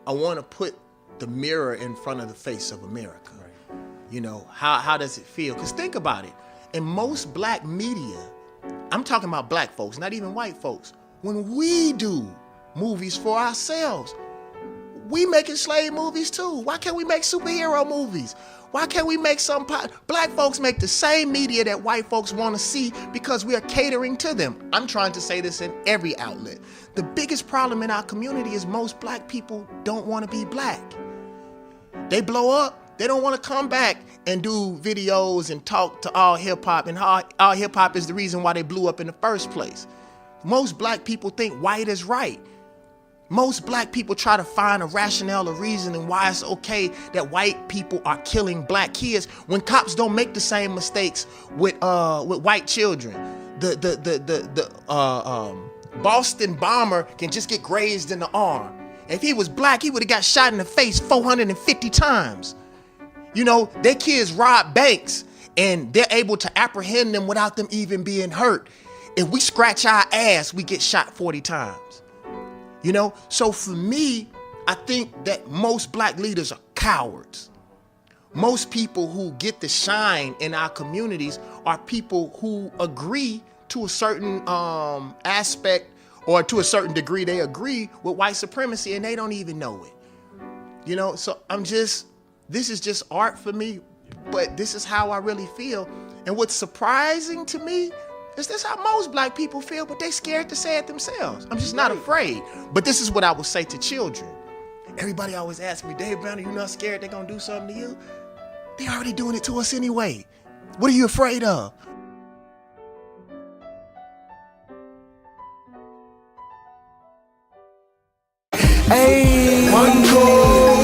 I want to put the mirror in front of the face of America. Right. You know, how does it feel? Because think about it. In most black media, I'm talking about black folks, not even white folks. When we do movies for ourselves, we making slave movies too. Why can't we make superhero movies? Why can't we make some black folks make the same media that white folks want to see because we are catering to them? I'm trying to say this in every outlet. The biggest problem in our community is most black people don't want to be black. They blow up, they don't want to come back and do videos and talk to all hip hop, and all hip hop is the reason why they blew up in the first place. Most black people think white is right. Most black people try to find a rationale or reason why it's okay that white people are killing black kids when cops don't make the same mistakes with white children. The Boston bomber can just get grazed in the arm. If he was black, he would have got shot in the face 450 times. You know, their kids rob banks and they're able to apprehend them without them even being hurt. If we scratch our ass, we get shot 40 times. You know, so for me, I think that most black leaders are cowards. Most people who get the shine in our communities are people who agree to a certain aspect, or to a certain degree, they agree with white supremacy and they don't even know it. You know, so this is just art for me, but this is how I really feel. And what's surprising to me is this how most black people feel, but they scared to say it themselves. I'm just not afraid. But this is what I would say to children. Everybody always asks me, Dave Brown, are you not scared they're gonna do something to you? They already doing it to us anyway. What are you afraid of? Hey, one goal,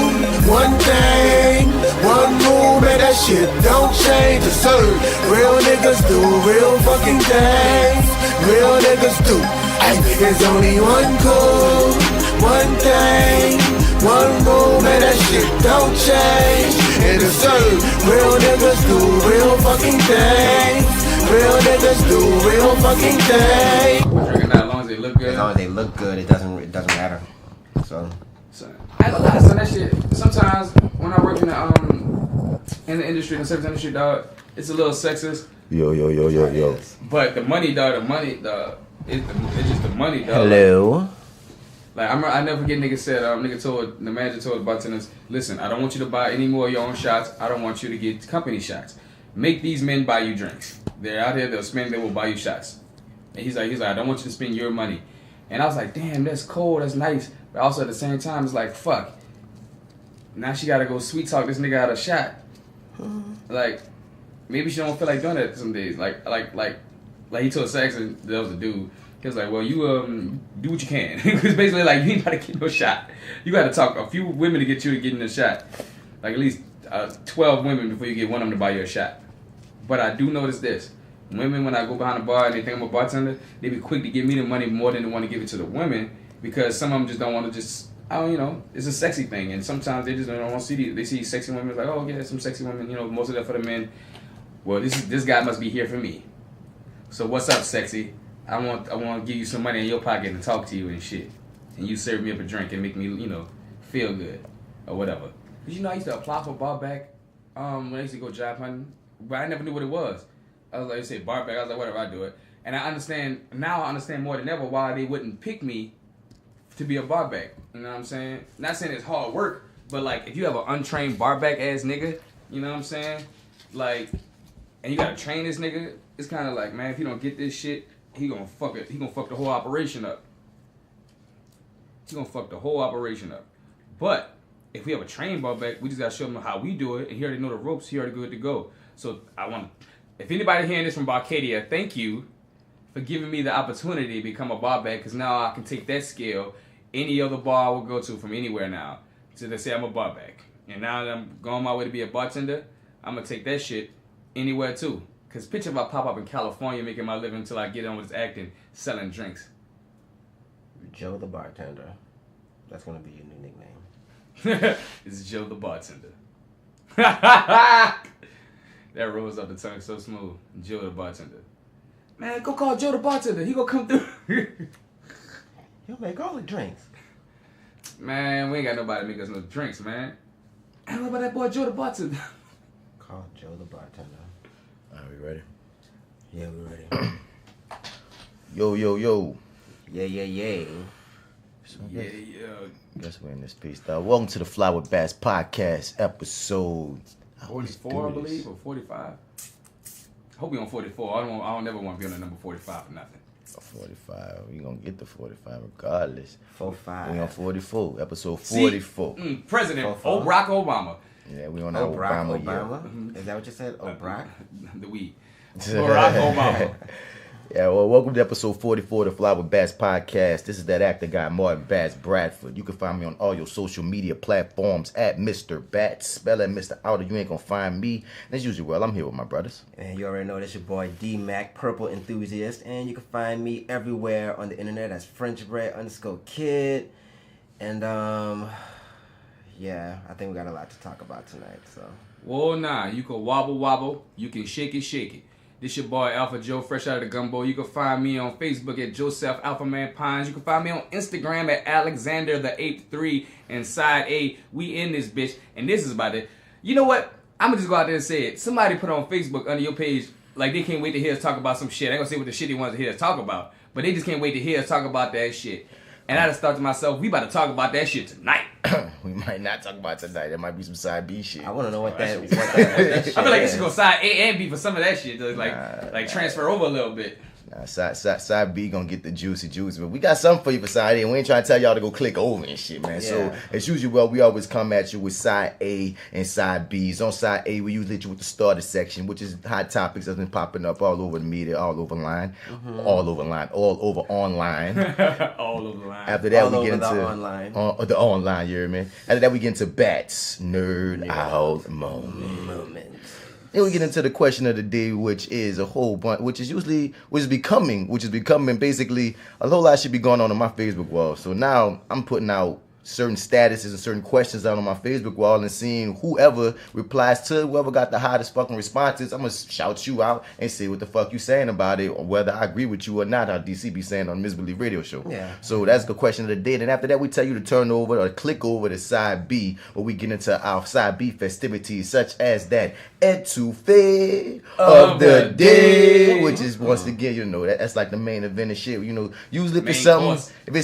one thing, one move, man, that shit don't change. It's certain. Real niggas do real fucking things. Real niggas do. Ay, there's only one goal, one thing, one move, man, that shit don't change. And it's certain. Real niggas do real fucking things. Real niggas do real fucking things. As long as they look good. As long as they look good, it doesn't matter. So I ain't gonna lie, son, that shit, sometimes when I work in the industry, in the service industry, dog, it's a little sexist. Yo. But the money, dog, it's just the money, dog. Hello. Like, I never forget nigga said, the manager told the bartenders, listen, I don't want you to buy any more of your own shots. I don't want you to get company shots. Make these men buy you drinks. They're out here, they'll spend, they will buy you shots. And he's like, I don't want you to spend your money. And I was like, damn, that's cool, that's nice. But also at the same time, it's like, fuck. Now she gotta go sweet talk this nigga out a shot. Like, maybe she don't feel like doing that some days. Like he told Sax, and that was a dude. He was like, well, you do what you can. Because basically, like, you ain't about to get no shot. You gotta talk a few women to get you to get in a shot. Like, at least 12 women before you get one of them to buy you a shot. But I do notice this. Women, when I go behind the bar and they think I'm a bartender, they be quick to give me the money more than they want to give it to the women, because some of them just don't want to it's a sexy thing, and sometimes they just don't want to see they see sexy women, like, oh yeah, some sexy women, most of that for the men. Well, this guy must be here for me. So what's up, sexy? I want to give you some money in your pocket and talk to you and shit, and you serve me up a drink and make me feel good or whatever. Cause I used to apply for bar back when I used to go job hunting, but I never knew what it was. I was like, you say bar back. I was like, whatever, I do it. And I understand more than ever why they wouldn't pick me to be a bar back. You know what I'm saying? Not saying it's hard work, but like if you have an untrained bar back ass nigga, you know what I'm saying? Like, and you gotta train this nigga, it's kind of like, man, if you don't get this shit, he gonna fuck the whole operation up. He gonna fuck the whole operation up. But if we have a trained bar back, we just gotta show him how we do it, and he already know the ropes, he already good to go. So if anybody hearing this from Barcadia, thank you for giving me the opportunity to become a bar back, because now I can take that skill any other bar I will go to from anywhere now. So they say I'm a bar back. And now that I'm going my way to be a bartender, I'm going to take that shit anywhere too. Because picture if I pop up in California making my living until I get on with this acting, selling drinks. Joe the Bartender. That's going to be your new nickname. It's Joe the Bartender. That rolls up the tongue so smooth. Joe the Bartender. Man, go call Joe the Bartender. He gonna come through. He'll make all the drinks. Man, we ain't got nobody to make us no drinks, man. I don't know about that boy Joe the Bartender. Call Joe the Bartender. Are we ready? Yeah, we ready. Yo. Yeah. So Yeah. guess we're in this piece, dog. Welcome to the Fly with Bats podcast episode 44, I believe, or 45. Hope we on 44. I don't never want to be on the number 45 for nothing. 45. We gonna get to 45 regardless. 45. We on 44. Episode 44. President 44. Barack Obama. Yeah, we on that Barack Obama year. Obama? Is that what you said? Barack? The weed. Barack Obama. Yeah, well, welcome to episode 44 of the Fly with Bats podcast. This is that actor guy, Martin Bats Bradford. You can find me on all your social media platforms at Mr. Bats. Spell that Mr. Outer, you ain't gonna find me. And as usual, I'm here with my brothers. And you already know that's your boy D-Mac, Purple Enthusiast. And you can find me everywhere on the internet as FrenchBread_kid. And, yeah, I think we got a lot to talk about tonight, so. Well, nah, you can wobble, you can shake it. This your boy AlphaJoe, fresh out of the gumbo. You can find me on Facebook at Joseph Alphaman Pines. You can find me on Instagram at Alexander the 8th3 and sideA. We in this bitch, and this is about it. You know what? I'm gonna just go out there and say it. Somebody put on Facebook under your page like they can't wait to hear us talk about some shit. I ain't gonna say what the shit they want to hear us talk about, but they just can't wait to hear us talk about that shit. And I just thought to myself, we about to talk about that shit tonight. We might not talk about tonight. There might be some side B shit. I want to know what that shit. I feel like it should go side A and B for some of that shit. Like transfer over a little bit. Nah, side B gonna get the juicy juice, but we got something for you for side A, and we ain't trying to tell y'all to go click over and shit, man. Yeah. So as usual, we always come at you with side A and side B's. On side A, we usually hit you with the starter section, which is hot topics that's been popping up all over the media, all over online, all over online. All over the line. After that, All we over get into the online. The online, you hear me? After that, we get into Bats NerdOut moment. Then we get into the question of the day, which is a whole bunch, which is becoming basically a whole lot should be going on my Facebook wall. So now I'm putting out certain statuses and certain questions out on my Facebook wall and seeing whoever replies to whoever got the hottest fucking responses. I'm gonna shout you out and say what the fuck you saying about it, or whether I agree with you or not. How DC be saying on Misbelief Radio Show. Yeah. So that's the question of the day. And after that, we tell you to turn over or click over to side B, where we get into our side B festivities, such as that ETOUFEE of the day, which is once again, that's like the main event and shit. Usually if it's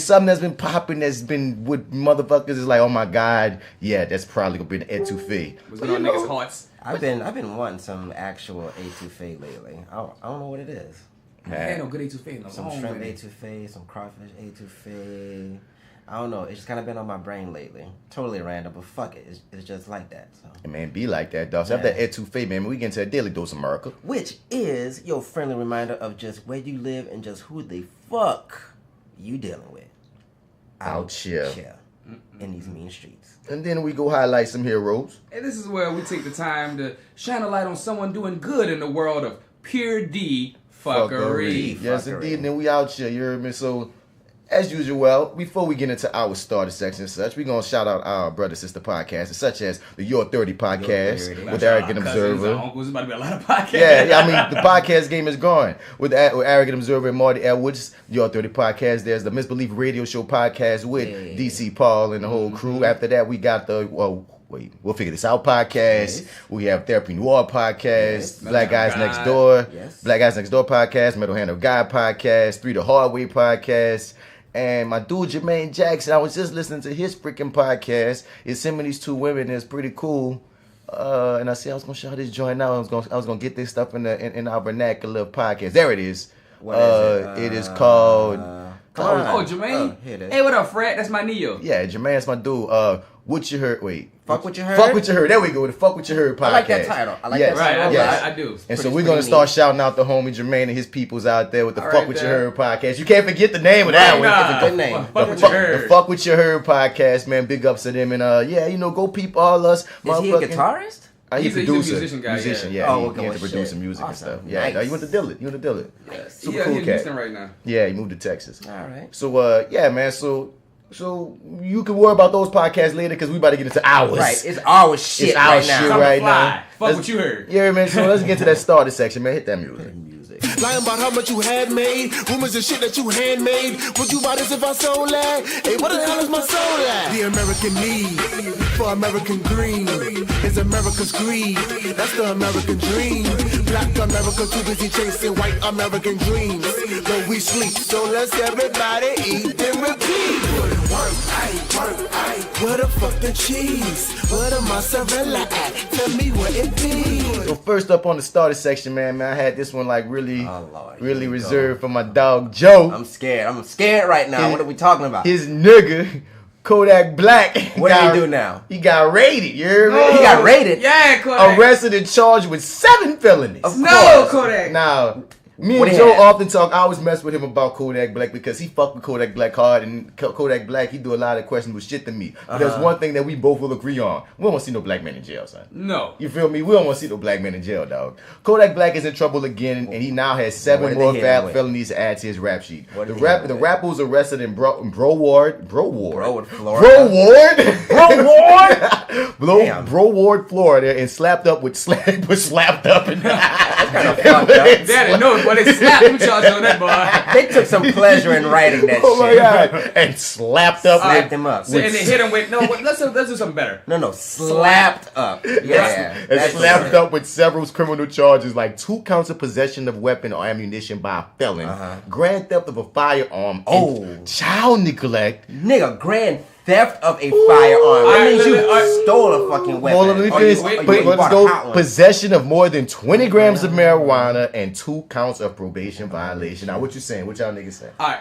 something that's been popping, that's been with motherfuckers, is like, oh my god, yeah, that's probably gonna be the ETOUFEE. What's going on niggas' hearts? I've been wanting some actual ETOUFEE lately. I don't know what it is. Ain't no good ETOUFEE. No some shrimp ETOUFEE, some crawfish ETOUFEE. I don't know. It's just kind of been on my brain lately. Totally random, but fuck it. It's just like that. So. Hey man, be like that, dog. So after that ETOUFEE, man, we get into a daily dose of Murica, which is your friendly reminder of just where you live and just who the fuck you dealing with out here in these mean streets. And then we go highlight some heroes. And this is where we take the time to shine a light on someone doing good in the world of pure D fuckery. Yes, indeed. And then we out here, you heard me? So, as usual, before we get into our starter section and such, we're going to shout out our brother sister podcasts, such as the Your 30 podcast with Arrogant Observer. There's about to be a lot of podcasts. Yeah, I mean, the podcast game is growing with Arrogant Observer and Marty Edwards. Your 30 podcast. There's the Misbelief Radio Show podcast with DC Paul and the whole crew. After that, we got the, we'll figure this out podcast. Yes. We have Therapy Noir podcast, yes. Black Guys Next Door, Black Guys Next Door podcast, Metal Hand of God podcast, 3 The Hard Way podcast. And my dude Jermaine Jackson, I was just listening to his freaking podcast. It's him and these two women. It's pretty cool. And I said I was gonna shout this joint out. I was gonna get this stuff in our vernacular podcast. There it is. What is it? It is called. Jermaine. Hey, what up, Fred? That's my Neo. Yeah, Jermaine's my dude. What you heard? Wait. Fuck what you heard? Fuck what you heard. There we go. The Fuck what you heard podcast. I like that title. That title. Yes. I do. And so we're going to start shouting out the homie Jermaine and his peoples out there with the Fuck What You Heard podcast. You can't forget the name of that one. It's a good name. The Fuck What You Heard podcast, man. Big ups to them. And go peep all us. Is he a guitarist? He's a musician guy. Yeah. He had to produce some music and stuff. Yeah, nice. You went to Dillard. Yes. Super cool he's in Houston right now. Yeah, he moved to Texas. All right. So, man, So you can worry about those podcasts later because we about to get into ours. Right, it's our shit right now. Fuck what you heard. Yeah, man. So let's get to that starter section, man. Hit that music. public. Lying about how much you had made. Rumors and shit that you handmade. Would you buy this if I sold that? Hey, what the hell is my soul at? The American need for American green is America's greed. That's the American dream. Black America too busy chasing white American dreams. Though we sleep, so let's everybody eat and repeat. Work, where the fuck the cheese? Where the mozzarella at? Tell me where it be. So first up on the starter section, man, I had this one like really reserved for my dog Joe. I'm scared right now. What are we talking about? His nigga, Kodak Black. What did he do now? He got raided. You heard me? He got raided? Yeah, Kodak. Arrested and charged with 7 felonies. No, Kodak. Now, me What and he Joe had? often talk. I always mess with him about Kodak Black because he fuck with Kodak Black hard, and Kodak Black, he do a lot of questionable shit to me. But there's one thing that we both will agree on. We don't want to see no black man in jail, son. No. You feel me? We don't want to see no black man in jail, dog. Kodak Black is in trouble again, and he now has 7 What did more they hit him with? felonies to add to his rap sheet. What The did they hit him with? rapper was arrested in Broward, Florida. Damn. Broward, Florida, and slapped up with slapped up and Daddy, no, but they slapped him charged on that boy. They took some pleasure in writing that Oh my shit. God! And slapped up. Slapped him up. So, and they hit him with let's do something better. No, slapped up. Yeah. And that's slapped different. up with several criminal charges like 2 counts of possession of weapon or ammunition by a felon, grand theft of a firearm, and child neglect. Nigga, grand theft of a firearm. That means you stole a fucking weapon. Hold on, let me Or you- finish. or you But let's bought a go. hot one. Possession of more than 20 grams of marijuana and 2 counts of probation violation. Now, what you saying? What y'all niggas saying? All right.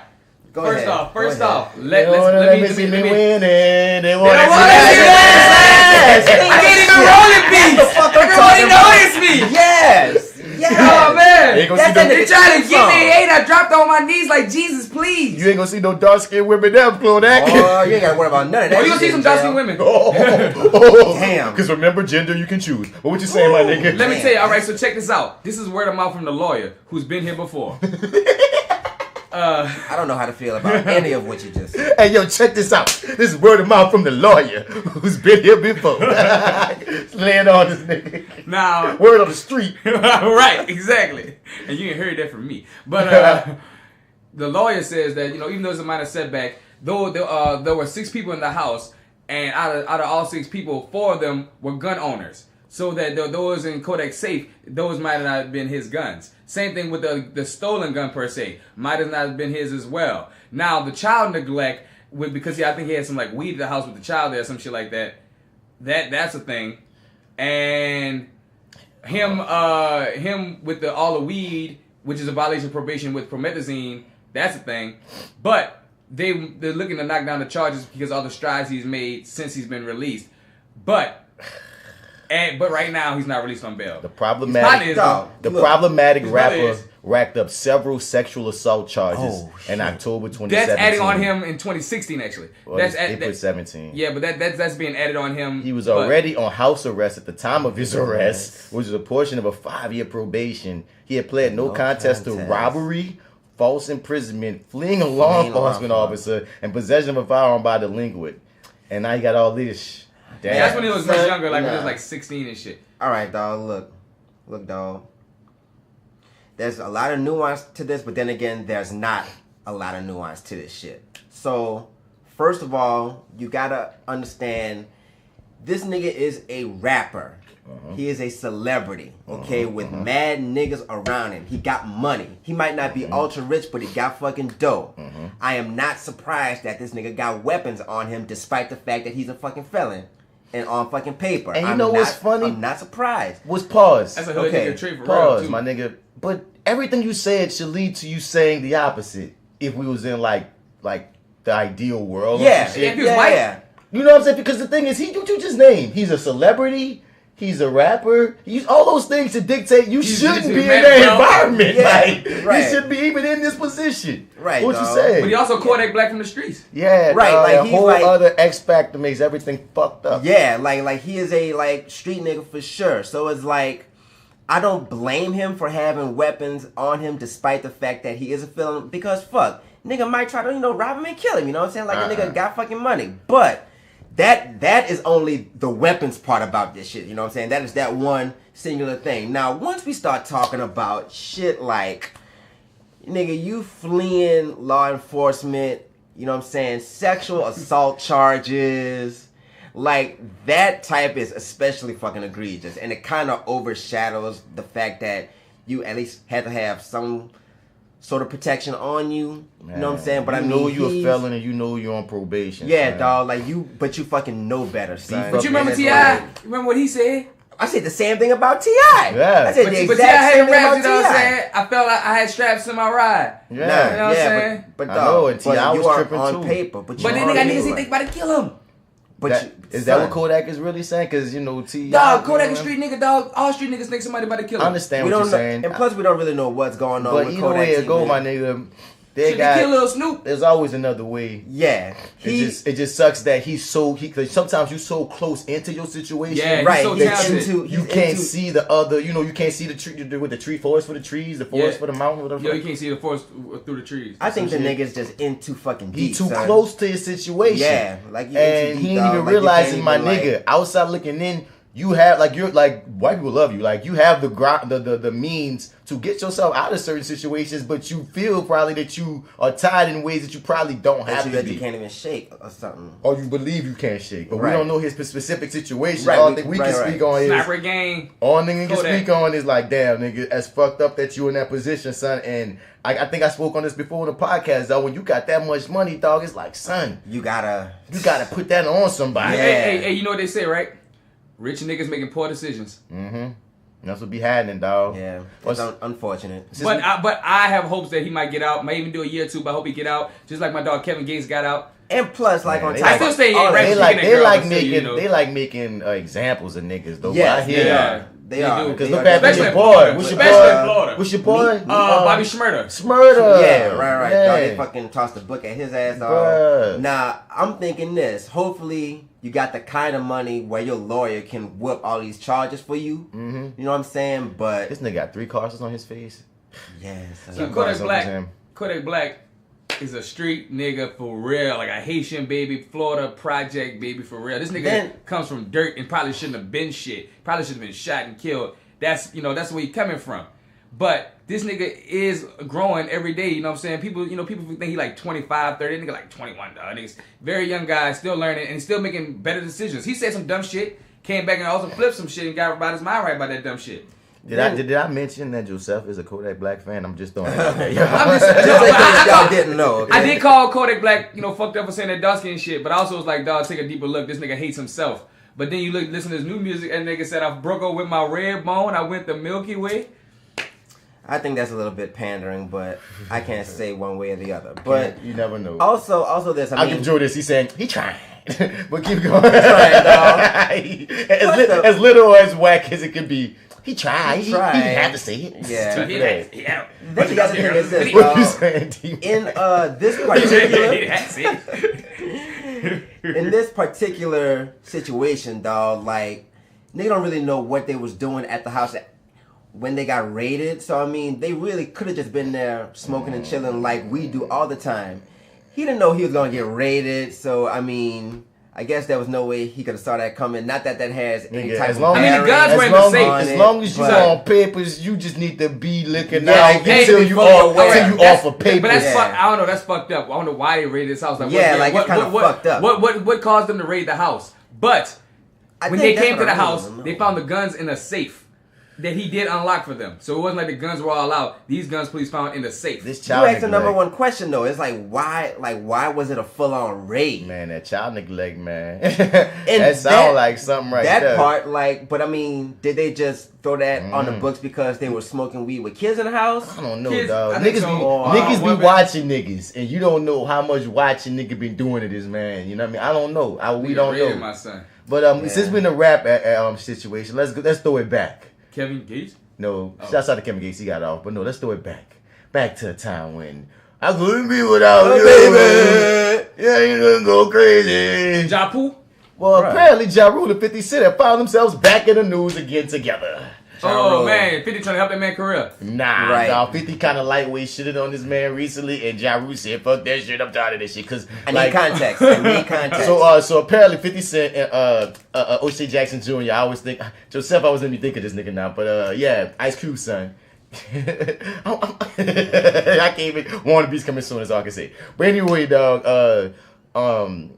Go First ahead. off, Go ahead. Let me see me winning. They want They to wanna see see that. I can't even roll it beats. Everybody noticed me. Yes. Yes. Oh man. You ain't gonna see That's no, They trying to get me hate. I dropped on my knees like Jesus, please. you ain't gonna see no dark skinned women there, Kodak. Oh, you ain't gotta worry about none of that. Oh, you gonna see shit, some dark skinned Joe. women. Damn. Because remember, gender you can choose. But what you saying, my nigga? Let me tell you. All right, so check this out. This is word of mouth from the lawyer who's been here before. I don't know how to feel about any of what you just said. Hey, yo, check this out. This is word of mouth from the lawyer who's been here before. Laying on this nigga. Now, Word on the street. right, exactly. And you ain't heard that from me. But the lawyer says that, even though it's a minor setback, though there were 6 people in the house, and out of all 6 people, 4 of them were gun owners. So that those in Kodak's safe, those might have not been his guns. Same thing with the stolen gun per se, might have not been his as well. Now the child neglect, because I think he had some like weed at the house with the child there, some shit like that. That's a thing, and him with all the weed, which is a violation of probation with promethazine, that's a thing. But they're looking to knock down the charges because of all the strides he's made since he's been released. But right now he's not released on bail. The problematic rapper racked up several sexual assault charges in October 2017. That's adding on him in 2016, actually. Well, That's they put 17. Yeah, but that's being added on him. He was already on house arrest at the time of his arrest, which is a portion of a 5-year probation. He had pled no contest to robbery, false imprisonment, fleeing a law enforcement officer, and possession of a firearm by a delinquent. And now he got all this. Damn. Yeah, that's when he was much younger, like when he was like 16 and shit. All right, dog. Look, dog. There's a lot of nuance to this, but then again, there's not a lot of nuance to this shit. So, first of all, you gotta understand, this nigga is a rapper. He is a celebrity, okay, with mad niggas around him. He got money. He might not be ultra rich, but he got fucking dough. I am not surprised that this nigga got weapons on him, despite the fact that he's a fucking felon and on fucking paper. And you know what's funny? I'm not surprised. Was pause. That's a hood nigga trait for real, Pause, too. my nigga. But everything you said should lead to you saying the opposite. If we was in like the ideal world. Yeah, or some shit. If he was white. yeah. You know what I'm saying? Because the thing is, you just named. He's a celebrity. He's a rapper. All those things to dictate you shouldn't be in that environment. Yeah, Like right. you shouldn't be even in this position. Right, What you dog. say? But he also Kodak Black from the streets. Yeah, Right, dog, like, a he's whole like- other X factor makes everything fucked up. Yeah, like he is a street nigga for sure. So it's like, I don't blame him for having weapons on him despite the fact that he is a felon, because fuck, nigga might try to, rob him and kill him, you know what I'm saying? Like a nigga got fucking money. But that is only the weapons part about this shit. You know what I'm saying? That is that one singular thing. Now, once we start talking about shit like, nigga, you fleeing law enforcement, you know what I'm saying, sexual assault charges, like that type is especially fucking egregious, and it kind of overshadows the fact that you at least had to have some sort of protection on you. Man, you know what I'm saying? But I know you're a felon and you know you're on probation. Yeah, son. Dog. Like but you fucking know better, son. But you remember T.I.? Remember what he said? I said the same thing about T.I. Yeah. I said but the T.I. exact same had thing raps, about you know what I'm T.I. saying? I felt like I had straps in my ride. Yeah. You know what I'm saying? But I know, and dog, T.I. you was are tripping on too. paper. But Then they got niggas he think about to kill him. But Is that what Kodak is really saying? Because, you know, T.I. Dog, Kodak a street nigga, dog. All street niggas think somebody about to kill him. I understand we what don't you're know, saying. and plus we don't really know what's going on But with either Kodak. way it go, my nigga, they Should they kill got, Lil Snoop? there's always another way. Yeah. It just sucks that cause sometimes you're so close into your situation. Yeah, right. he's so He's talented. You can't see the other, you know, you can't see the tree with the tree forest for the trees, the forest for the mountain, whatever. Yo, you can't see the forest through the trees. I think the nigga's just in too fucking deep. He too son. close to his situation. Yeah, like you and in too he deep, ain't dog. even Like, you realizing, can't my even, nigga, like, outside looking in, you have like white people love you. Like you have the means to get yourself out of certain situations, but you feel probably that you are tied in ways that you probably don't have to that be. you can't even shake or something. Or you believe you can't shake, but Right. we don't know his specific situation. Right, All thing we can right. speak on is Sniper gang. all nigga can Kodak. speak on is like, damn, nigga, that's fucked up that you in that position, son. And I think I spoke on this before in the podcast, though. When you got that much money, dog, it's like, son, You gotta put that on somebody. Yeah. Hey, you know what they say, right? Rich niggas making poor decisions. Mm-hmm. That's what be happening, dog. Yeah, What's- it's unfortunate. But I have hopes that he might get out. Might even do a year or two, but I hope he get out. Just like my dog Kevin Gates got out. And plus, like Man, on they top, I still say he all ain't of rap that- They shit. like Speaking of girls, making you know. they like making examples of niggas though. Yes, I hear they that. are. They They are. do. Because They look are. back at Especially your in boy. Florida. What's your Especially in boy? Florida. What's your boy? Bobby Shmurda. Smurda. Yeah, right. Yeah. Dog, they fucking tossed the book at his ass. Bruh. Dog. Now, I'm thinking this. Hopefully, you got the kind of money where your lawyer can whoop all these charges for you. Mm-hmm. You know what I'm saying? But This nigga got 3 cars on his face. yes, So Kodak Kodak Black is a street nigga for real, like a Haitian baby, Florida project baby for real. This nigga Then- comes from dirt and probably shouldn't have been shit. Probably should have been shot and killed. That's that's where he coming from. But this nigga is growing every day, you know what I'm saying? People think he like 25, 30, nigga like 21, dog. Niggas very young guy, still learning and still making better decisions. He said some dumb shit, came back and also flipped some shit and got about his mind right about that dumb shit. Did I mention that Joseph is a Kodak Black fan? I'm just throwing it out there. I'm just, just in case y'all didn't know. Okay? I did call Kodak Black, fucked up for saying that dark skin shit, but I also was like, dog, take a deeper look. This nigga hates himself. But then you listen to his new music, and nigga said, I broke up with my red bone, I went the Milky Way. I think that's a little bit pandering, but I can't say one way or the other. But you never know. also this. I'll give Joe this. He's saying he trying, but keep going. trying, dog. as little or as whack as it could be. He tried. He tried. didn't have to say it. Yeah. Yeah. Then you got to think is this, What you dog. saying, T? In this particular situation, dog, like nigga don't really know what they was doing at the house when they got raided. So I mean, they really could have just been there smoking and chilling like we do all the time. He didn't know he was gonna get raided. So I mean, I guess there was no way he could have saw that coming. Not that has any type of the guns were in the safe. As long as you on papers, you just need to be looking Yeah, out hey, until you off of papers. But that's I don't know. That's fucked up. I don't know why they raided this house. Like, it's kind of fucked up. What caused them to raid the house? But when they came to the house, know. they found the guns in a safe that he did unlock for them. So it wasn't like the guns were all out. These guns police found in the safe. This You child asked the number neglect. one question though. It's like why was it a full on raid? Man, that child neglect, man. And that sound like something right that there. part, like, but I mean, did they just throw that on the books because they were smoking weed with kids in the house? I don't know, Kids, dog. I think Niggas, so. niggas be Women. watching niggas, and you don't know how much watching nigga been doing to this man. You know what I mean? I don't know. We don't Raided know. my son. But since we're in a rap situation, let's throw it back. Kevin Gates. No, shouts out to Kevin Gates, he got off. But no, let's throw it back to a time when I couldn't be without you, baby. Yeah, you gonna go crazy. Japu. Well, apparently Ja Rule and 50 Cent have found themselves back in the news again together. Oh man, 50 trying to help that man's career. Nah, Right. dog. 50 kind of lightweight shitted on this man recently, and Ja Rule said, "Fuck that shit. I'm tired of this shit." Cause I need context. I need context. So apparently 50 Cent and O'Shea Jackson Jr. I always think Joseph. I was let me think of this nigga now, but yeah, Ice Cube son. I can't even. Wannabe's coming soon as all I can say. But anyway, dog.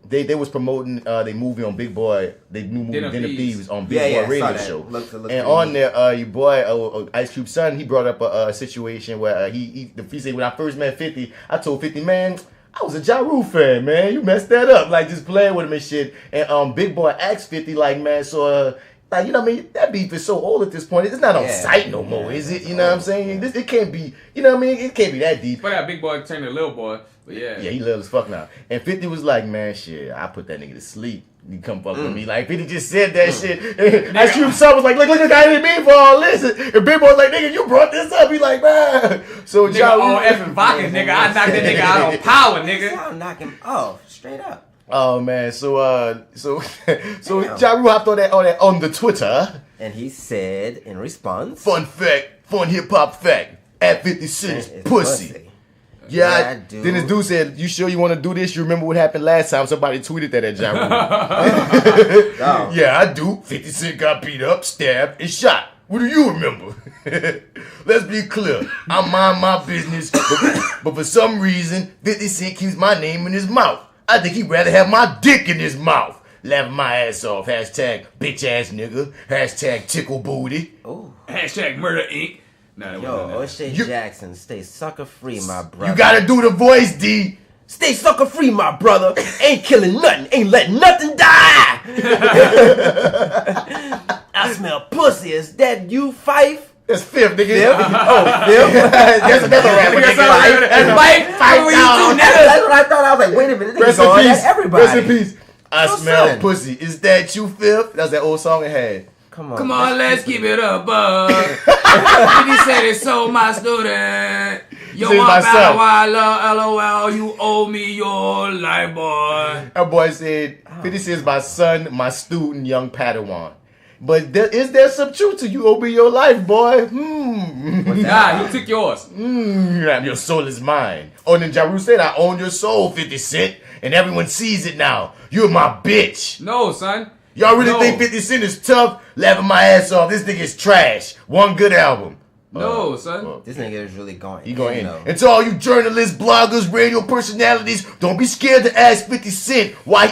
They was promoting their movie on Big Boy. They new movie Dinner Thieves on Big Boy radio show. Look and on there, your boy Ice Cube's son, he brought up a situation where he said when I first met 50, I told 50, man, I was a Ja Rule fan, man. You messed that up, like just playing with him and shit. And Big Boy asked 50, like, man, so like, you know what I mean? That beef is so old at this point. It's not on sight no more, is it? You know what I'm saying? It can't be, you know what I mean? It can't be that deep. But that Big Boy turned to Little Boy. But yeah, he little as fuck now. And 50 was like, man, shit, I put that nigga to sleep. You come fuck with me. Like, 50 just said that shit. Ice Cube's son was like, look, I didn't mean for all this. And Big Boy was like, nigga, you brought this up. He like, man. So nigga on effing vodka, nigga. I knocked that nigga out on power, nigga. I'll knock him off straight up. Oh man, so Ja Rule hopped on the Twitter. And he said in response, fun hip hop fact, at 50 Cent pussy. Yeah, dude. Then this dude said, you sure you want to do this? You remember what happened last time? Somebody tweeted that at Ja Rule. Oh. Yeah, I do. 50 Cent got beat up, stabbed, and shot. What do you remember? Let's be clear. I mind my business, but for some reason, 50 Cent keeps my name in his mouth. I think he'd rather have my dick in his mouth. Laughing my ass off. Hashtag bitch ass nigga. Hashtag tickle booty. Ooh. Hashtag murder inc. Nah, that Yo, wasn't O'Shea Jackson, stay sucker free, my brother. You gotta do the voice, D. Stay sucker free, my brother. Ain't killing nothing. Ain't letting nothing die. I smell pussy. Is that you, Fife? That's Fifth, nigga. Fifth? Oh, Fifth? That's another rapper. That's Fife. That's what I thought. I was like, wait a minute. Rest in peace. That's everybody. Rest in peace. I What's smell that? pussy. Is that you, Fifth? That's that old song it had. Come Come on, let's keep it up, bud. 50 said it, so my student. Yo, Said my myself. LOL, you owe me your life, boy. That boy said, 50 says my son, my student, young Padawan. But is there some truth to you owe me your life, boy? Nah, he took yours. Your soul is mine. Oh, then Ja Rule said, I own your soul, 50 Cent. And everyone sees it now. You're my bitch. No, son. Y'all really think 50 Cent is tough? Laughing my ass off. This nigga is trash. One good album. No, son. This nigga is really going. He going in. And to all you journalists, bloggers, radio personalities, don't be scared to ask 50 Cent why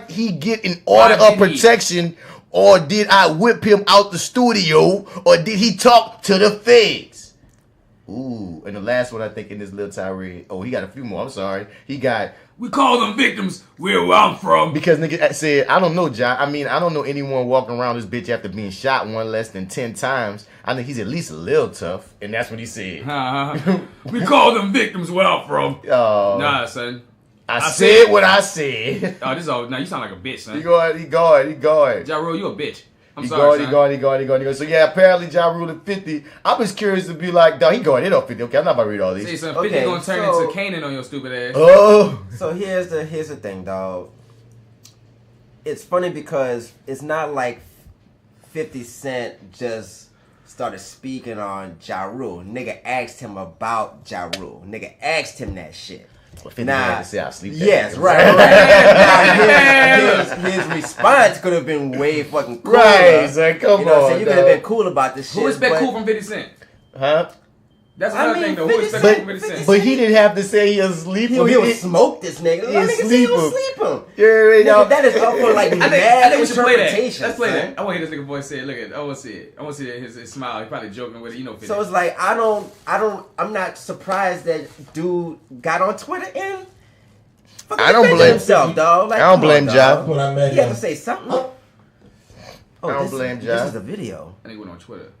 he get an order of protection, or did I whip him out the studio, or did he talk to the feds? Ooh, and the last one I think in this little tirade. Oh, he got a few more. I'm sorry. He got. We call them victims where I'm from. Because nigga said, I don't know, Ja. I mean, I don't know anyone walking around this bitch after being shot one less than 10 times. I think he's at least a little tough. And that's what he said. We call them victims where I'm from. Nah, son. I said what I said. Oh, this is all. Now you sound like a bitch, son. He going. Ja Rule, you a bitch. I'm He sorry, going. So yeah, apparently Ja Rule at 50. I was curious to be like, dog, he going in on 50. Okay, I'm not about to read all these. See, son, 50 gonna turn into Canaan on your stupid ass. Oh. So here's the thing, dog. It's funny because it's not like 50 Cent just started speaking on Ja Rule. Nigga asked him about Ja Rule. Nigga asked him that shit. Nah, to say I sleep yes, right. Now, his response could have been way fucking cooler. Right, so come you know what I'm on, saying? You could have been cool about this shit. Who expect cool from 50 Cent? Huh? That's another thing, though. Who expect cool from 50 Cent? But he didn't have to say he was sleeping. He was smoke this nigga. Let nigga say he was sleeping. Yeah, that is up for like I mad think we should play that. interpretation. Let's play that. I want to hear this nigga voice say it. Look at it. I want to see it. I want to see his smile. He's probably joking with it. You know 50. So it's like I'm not surprised that dude got on Twitter and I don't blame himself, dog. Like, I don't blame Ja. He had to say something. Oh, I don't blame Ja. This is the video. I think went on Twitter.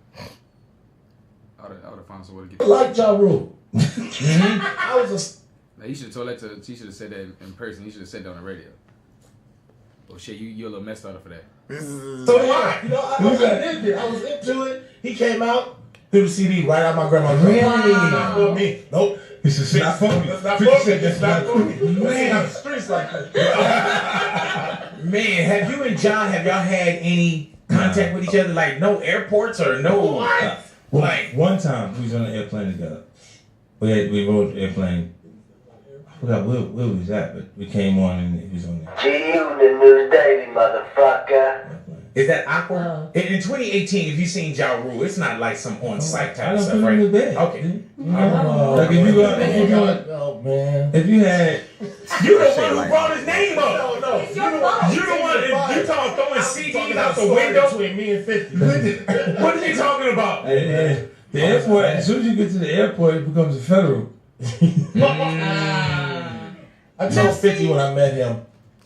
I would have found some way to get. I like Ja Rule. I was just. Now, you should have told that to. He should have said that in person. He should have said that on the radio. Oh shit, you're a little messed up for that. So yeah, you know, I was into it. He came out, threw the CD right out my grandma's room. Really? Not for me. Nope. This is not for me. That's not for me. That's not for me. Man, the streets like that. Man, have you and John, have y'all had any contact with each other, like no airports or no What? Like one time we was on an airplane together. We rode the airplane. I forgot where we was at, but we came on and he was on there. G-Unit News Daily, motherfucker. Is that awkward? In 2018, if you seen Ja Rule, it's not like some on-site type I of don't stuff, put him right? in the bed. Okay. Like oh man, if you had, you the one who brought his name up. No, It's your fault. You the one. You talking throwing CDs out the window between me and 50. What are you talking about? The airport, as soon as you get to the airport, it becomes a federal. I told 50 when I met him.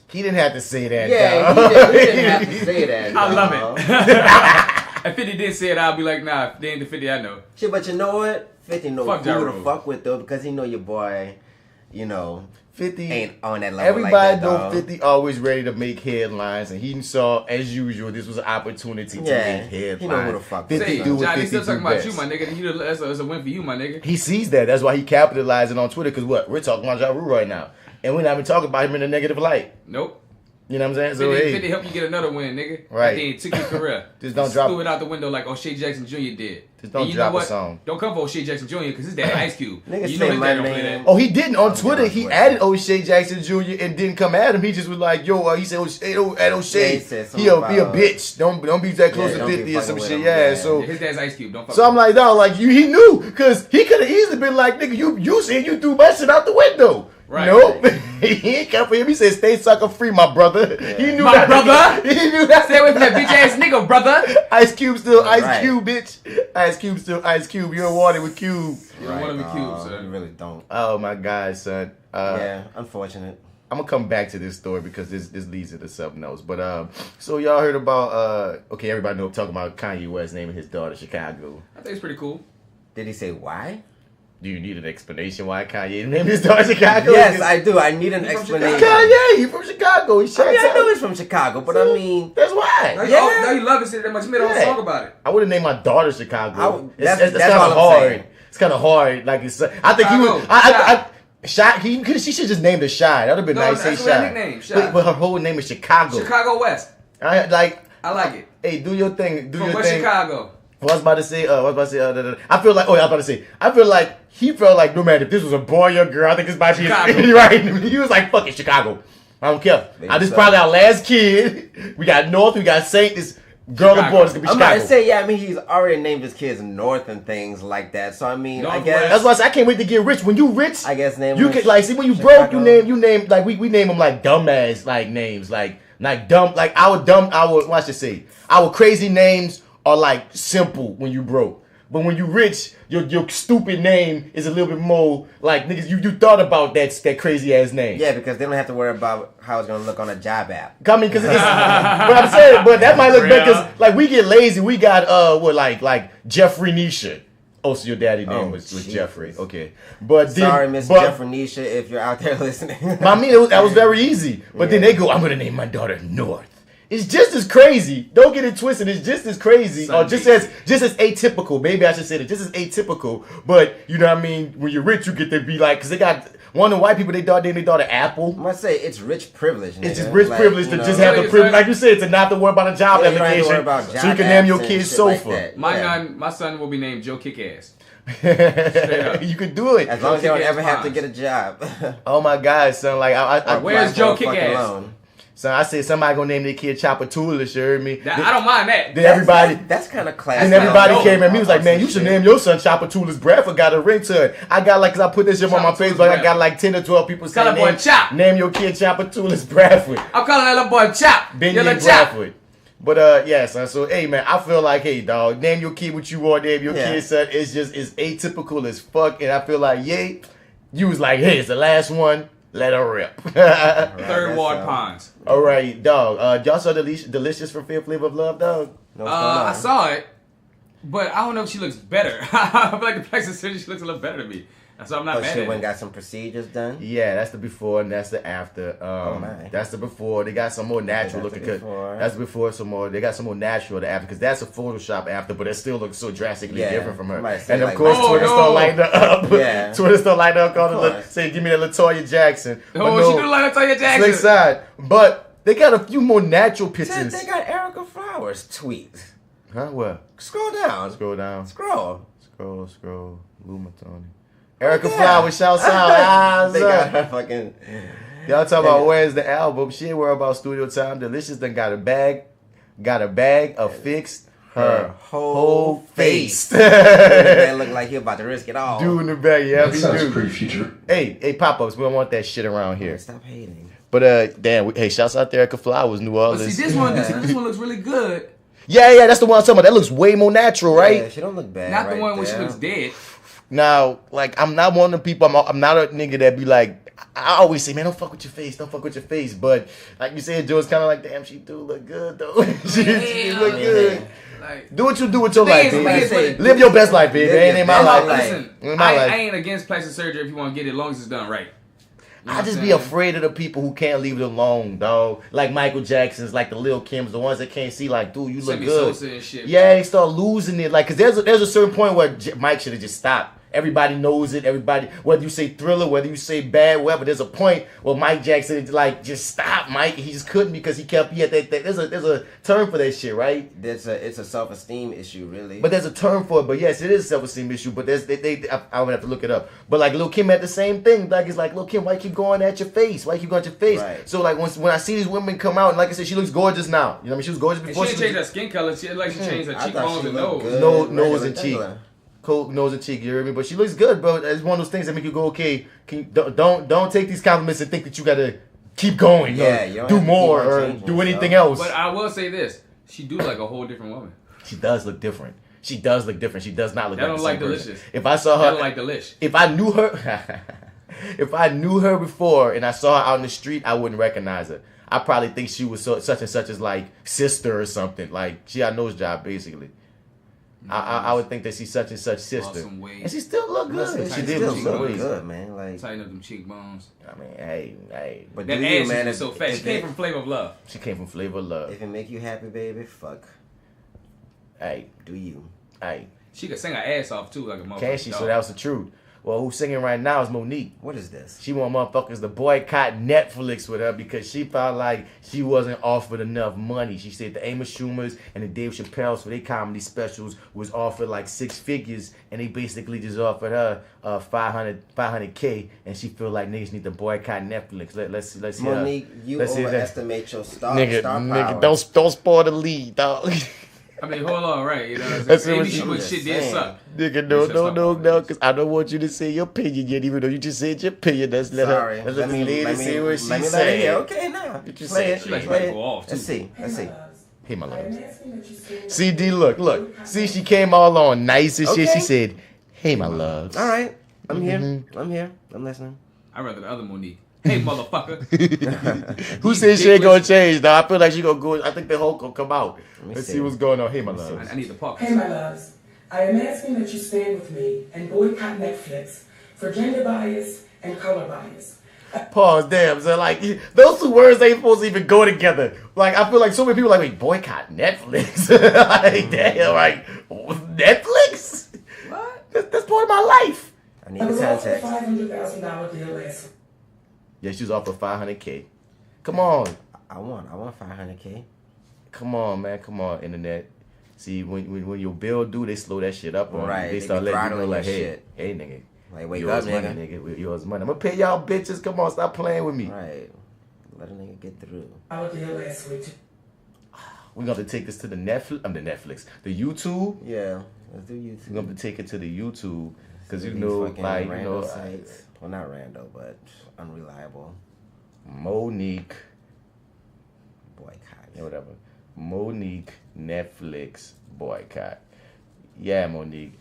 He didn't have to say that. Yeah, dog. he didn't have to say that. I love dog. it. If 50 did say it, I'll be like, nah, they ain't the 50 I know. Shit, but you know what? 50 know Fuck who Ja to Rule. fuck with though, because he know your boy, 50 ain't on that level. Everybody like that, know dog. 50 always ready to make headlines, and he saw, as usual, this was an opportunity to Yeah, make he headlines. know who the fuck 50 Say, do what John, 50 he's still talking do about best. you, my nigga. That's a win for you, my nigga. He sees that. That's why he capitalizing on Twitter, because what? We're talking about Ja Rule right now. And we're not even talking about him in a negative light. Nope. You know what I'm saying? So, 50, hey, 50 help you get another win, nigga. Right. Then took your career. Just don't drop- Threw it out the window like O'Shea Jackson Jr. did. Just don't And you drop know a what? song. Don't come for O'Shea Jackson Jr. because his dad Ice Cube. Niggas You say know his my dad don't play name. that. Oh, he didn't on Twitter. on He Twitter. added O'Shea Jackson Jr. and didn't come at him. He just was like, "Yo," he said, "O'Shea, at O'Shea, Yeah, he said he a something about, bitch. Don't be that close yeah, to don't be 50 or some fucking with shit." him, Yeah, yeah. so His dad's Ice Cube. Don't fuck so I'm with like, dog, like he knew, because he could have easily been like, "Nigga, you said you threw my shit out the window." Right. Nope. He ain't come for him. He said, "Stay sucker free, my brother." He knew My that. brother? He knew that. Stay away from that bitch ass nigga, brother. Ice Cube still Ice Right. Cube, bitch. Ice Cube still Ice Cube. You're water with Cube. You don't want to be cute, You son. really don't. Oh my God, son. Yeah, unfortunate. I'm gonna come back to this story because this leads into something else. But so y'all heard about okay, everybody know I'm talking about Kanye West naming his daughter Chicago. I think it's pretty cool. Did he say why? Do you need an explanation why Kanye named his daughter Chicago? Yes, I do. I need an explanation. Kanye, he from Chicago. He's I mean, I know Chi-Town. he's from Chicago, but I mean, That's Now why. you, Yeah. now you love it that much. You made a whole Yeah. song about it. I would have named my daughter Chicago. that's kind all of I'm hard. saying. It's kind of hard. Like it's. I think he Chicago, would. Shy. She should just named her Shy. That would have been No, nice. Say that's her Shy. nickname, Shy. But her whole name is Chicago. Chicago West. I like. I like it. Hey, do your thing. Do From your West thing. Chicago. I was about to say. I feel like. Oh, yeah, I was about to say. I feel like he felt like no matter if this was a boy or girl, I think this might be Chicago. right. He was like, "Fuck it, Chicago. I don't care. Maybe This is so. probably our last kid. We got North. We got Saint. This girl or boy is gonna be I'm Chicago." about to say, yeah, I mean, he's already named his kids North and things like that. So, I mean, I Northwest. guess. That's why I said I can't wait to get rich. When you rich, I guess name you him can like see when you Chicago. broke, you name like we name them like dumbass like names like dumb like our what I should say our crazy names are like simple when you broke. But when you rich, your stupid name is a little bit more like niggas. You thought about that crazy ass name. Yeah, because they don't have to worry about how it's going to look on a job app. I mean, because it's. But I'm saying, but that might look better because like we get lazy. We got like Jeffrey Nisha. Oh, so your daddy name was Jesus. Jeffrey. Okay, but then, Sorry, Miss but- Jeffrey Nisha, if you're out there listening. I mean, that was very easy. But then they go, "I'm gonna name my daughter North." It's just as crazy. Don't get it twisted. It's just as crazy, or just as atypical. Maybe I should say that just as atypical. But you know what I mean? When you're rich, you get to be like, because they got one of the white people. They named their daughter Apple. I must say, it's rich privilege. It's just nigga. rich Like, privilege to you know, just have the privilege, like you said, to not have to worry about a job Yeah, you don't have to application, worry about so job you can name your apps and kid shit Sofa. like that. My son will be named Joe Kickass. You could do it. As long as they don't Kick-ass ever have to moms. get a job. Oh my God, son! Like I Where's Joe Fucking Kickass? alone. son, I said somebody gonna name their kid Chopper Toolish. You heard me? I don't mind that. Then everybody. That's kind of classic. And everybody dope. came at me was like, "Man, you should name your son Chopper Toolish Bradford." Got a ring-to-it. I got like, cause I put this shit on my Chopper Facebook. Toolish I got like 10 or 12 people Call saying, that boy Chop. name your kid Chopper Toolish Bradford. I'm calling that little boy Chop. Benjamin Your little Chop. Bradford. But yeah, son. So hey, man, I feel like, hey, dog, name your kid what you want. Name your Yeah. kid, son. It's atypical as fuck. And I feel like, yay, you was like, hey, it's the last one. Let her rip. Third Ward Ponds. All right, dog. Y'all saw Deelishus from Flavor of Love, dog. I saw it, but I don't know if she looks better. I feel like the plastic surgeon, she looks a little better to me. So I'm not Oh, mad shit, at went it. got some procedures done. Yeah, that's the before and that's the after. my. That's the before. They got some more natural That's looking. the before. That's before some more. They got some more natural the after because that's a Photoshop after, but it still looks so drastically Yeah. different from her. Somebody said And of like, course, oh, Twitter no. still lighting her up. Yeah. Twitter still lighting her up, calling course. saying, "Give me that Latoya Jackson." But Oh, no, she do like Latoya slick Jackson. side. But they got a few more natural Shit, pictures. they got Erica Fry Flowers tweet. Huh? What? Scroll down. Scroll down. Scroll. Scroll. Luma Tony. Erica Flowers, shouts out. They got her fucking. Y'all talking about where's the album? She ain't worried about studio time. Deelishus done got a bag of fixed her whole face. That look like he about to risk it all. Dude in the back, yeah. That sounds pretty future. Hey, pop-ups, we don't want that shit around here. Stop hating. But damn, hey, shouts out to Erica Flowers, New But Orleans. see, this one looks really good. Yeah, that's the one I'm talking about. That looks way more natural, right? Yeah, she don't look bad. Not the right one where she there. looks dead. Now, like, I'm not one of the people. I'm not a nigga that be like. I always say, man, don't fuck with your face. Don't fuck with your face. But like you said, Joe, it's kind of like, damn, she do look good though. she look good. Like, Do what you do with your life, thing baby. is, like, Live your best life, baby. It ain't my life. listen, Ain't my life. I ain't against plastic surgery if you want to get it, as long as it's done right. You know I what just I'm be saying? afraid of the people who can't leave it alone, dog. Like Michael Jackson's, like the Lil Kims, the ones that can't see, like, dude, you look Sammy good. Sosa and shit, Yeah, bro. they start losing it. Like, cause there's a certain point where Mike should have just stopped. Everybody knows it. Everybody, whether you say Thriller, whether you say Bad, whatever, there's a point where Mike Jackson like just stop, Mike. He just couldn't because he had that. There's a term for that shit, right? It's a self-esteem issue, really. But there's a term for it. But yes, it is a self-esteem issue. But there's I would have to look it up. But like Lil Kim had the same thing. Like it's like Lil Kim, why you keep going at your face? Why you keep going at your face? Right. So like when I see these women come out, and like I said, she looks gorgeous now. You know what I mean? She was gorgeous And before. she didn't change her skin color. She like she changed her I thought cheekbones she and looked nose. good. Nose and Regular. cheek. Cold nose and cheek, you hear me? But she looks good, bro. It's one of those things that make you go, okay, don't take these compliments and think that you gotta keep going, Yeah, or you don't do have to keep more, on or changing do anything stuff. else. But I will say this: she do like a whole different woman. She does look different. She does look different. She does not look That like don't the same like person. Deelishus. If I saw I her, don't like Deelish. if I knew her, if I knew her before and I saw her out in the street, I wouldn't recognize her. I probably think she was such and such as like sister or something. Like she got a nose job basically. I would think that she's such and such sister, some weight. and she still look good. She She did still lose look some weight. good, man. Like, Tighten up them cheekbones. I mean, hey, but That do you, ass man? is so fat. She came from Flavor of Love. she came from Flavor of Love. If it make you happy, baby, fuck. Hey, Do you? hey, She could sing her ass off too, like a motherfucker. can she? So dog. that was the truth. Well, who's singing right now is Monique. What is this? She want motherfuckers to boycott Netflix with her because she felt like she wasn't offered enough money. She said the Amos Schumers and the Dave Chappelle's for their comedy specials was offered like 6 figures, and they basically just offered her 500K, and she feel like niggas need to boycott Netflix. Let's hear her. Monique, you Let's hear that. overestimate your star Nigga, power. don't spoil the lead, dog. I mean, hold on, right? You know what I'm That's saying? what Maybe she she was was shit did saying. suck. Nigga, Let's just no, stop all because I don't want you to say your opinion yet, even though you just said your opinion. Let's let Sorry. her, let's let the lady say what she let me said. hear. Okay, now. What you Play say? it. She like Play to it. go off, too. Let's see. Let's see. Hey, my love. CD, look. See, she came all on nice and shit. Okay. She said, hey, my love. All right. I'm here. Mm-hmm. I'm here. I'm listening. I'd rather the other Monique. Hey, motherfucker. Who said she ain't gonna change, though? I feel like she gonna go. I think the Hulk gonna come out. me Let's see. see what's going on. Hey, my love. I need the park. Hey, my loves. I am asking that you stand with me and boycott Netflix for gender bias and color bias. Pause, damn. So, like, those two words ain't supposed to even go together. Like, I feel like so many people are like, wait, boycott Netflix? Like, damn, like, Netflix? What? That's part of my life. I need I the was offered a context. $500,000 deal last week. Yeah, she was offered 500K. Come on. I want 500K. Come on, man. Come on, internet. See, when your bill due, they slow that shit up on Right, you. they They start be letting you know, throttling like, your hey, shit. hey, nigga. Like, wake yours up, money, nigga. nigga. Yours money. I'm gonna pay y'all bitches. Come on, stop playing with me. Right. Let a nigga get through. Our deal last week. We're gonna have to take this to the Netflix, the YouTube. Yeah. Let's do YouTube. We're gonna have to take it to the YouTube because you These know, fucking like, you rando know, sites. Well, not rando, but unreliable. Monique, Boycott. yeah, whatever. Monique Netflix boycott. Yeah, Monique.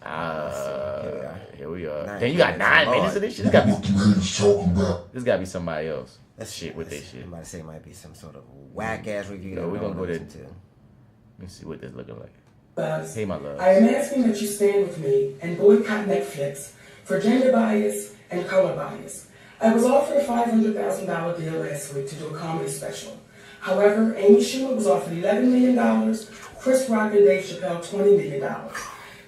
Here we are. Nine Damn, you got minutes, 9 Lord. minutes of this shit. This gotta be, What the haters talking about? this gotta be somebody else. That's shit with this shit. I'm about to say it might be some sort of whack ass review. No, that we I gonna don't go there. listen to. Let me see what this looking like. Loves. Hey, my love. I am asking that you stand with me and boycott Netflix for gender bias and color bias. I was offered a $500,000 deal last week to do a comedy special. However, Amy Schumer was offered $11 million, Chris Rock and Dave Chappelle $20 million.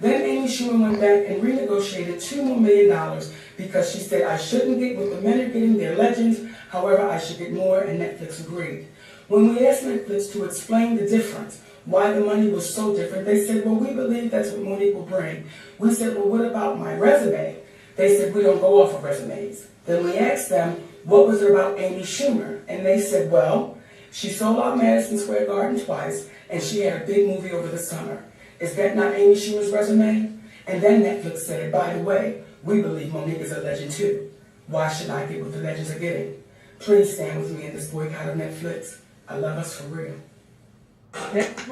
Then Amy Schumer went back and renegotiated $2 more million because she said I shouldn't get what the men are getting, they're legends. However, I should get more, and Netflix agreed. When we asked Netflix to explain the difference, why the money was so different, they said, well, we believe that's what Monique will bring. We said, well, what about my resume? They said, we don't go off of resumes. Then we asked them, what was it about Amy Schumer? And they said, well, she sold out Madison Square Garden twice, and she had a big movie over the summer. Is that not Amy Schumer's resume? And then Netflix said, by the way, we believe Monique is a legend too. Why should I get what the legends are getting? Please stand with me in this boycott of Netflix. I love us for real.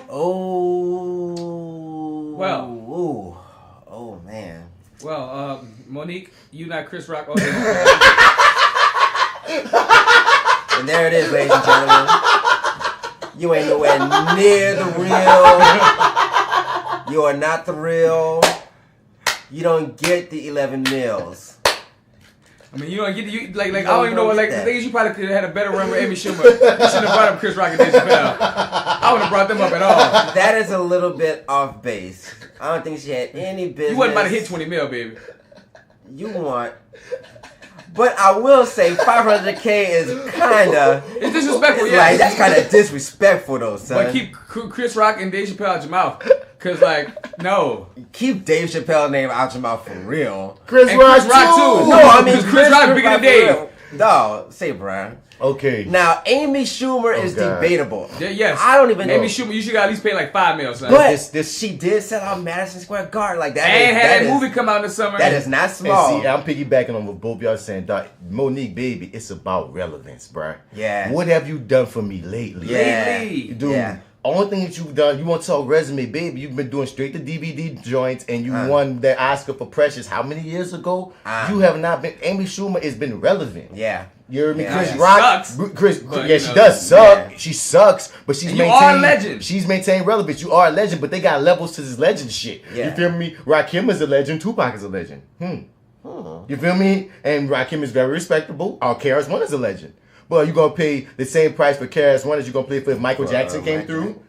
Oh. Well. Oh, man. Well, Monique, you not Chris Rock. Oh, and there it is, ladies and gentlemen. You ain't nowhere near the real. You are not the real. You don't get the 11 mils. I mean, you don't get I don't even know what, the thing is, you probably could have had a better run with Amy Schumer. You shouldn't have brought up Chris Rock and Dave Chappelle. I wouldn't have brought them up at all. That is a little bit off base. I don't think she had any business. You wasn't about to hit 20 mil, baby. You want. But I will say $500K is kind of... It's disrespectful, yeah. Like, that's kind of disrespectful, though, son. But keep Chris Rock and Dave Chappelle out your mouth. Because, no. Keep Dave Chappelle's name out your mouth for real. Chris Rock too. No, I mean, Chris Rock bigger than Dave. No, say Brian. Okay. Now, Amy Schumer is debatable. Yeah, yes. I don't even know. Amy Schumer, you should at least pay like $5 million, son. But she did sell out Madison Square Garden like that. And had that movie come out in the summer. That is not small. And see, I'm piggybacking on what both y'all saying. Dog, Monique, baby, it's about relevance, bro. Yeah. What have you done for me lately? Yeah. Dude. Yeah. Only thing that you've done, you want to talk resume, baby. You've been doing straight to DVD joints, and you won the Oscar for Precious how many years ago? You have not been. Amy Schumer has been relevant. Yeah. You heard me? Yeah. Chris Rock. Sucks, she does suck. Yeah. She sucks, but she's maintained. You are a legend. She's maintained relevance. You are a legend, but they got levels to this legend shit. Yeah. You feel me? Rakim is a legend. Tupac is a legend. You feel me? And Rakim is very respectable. KRS-One is a legend. But you gonna pay the same price for KRS-One as you gonna pay for if Michael Jackson came through?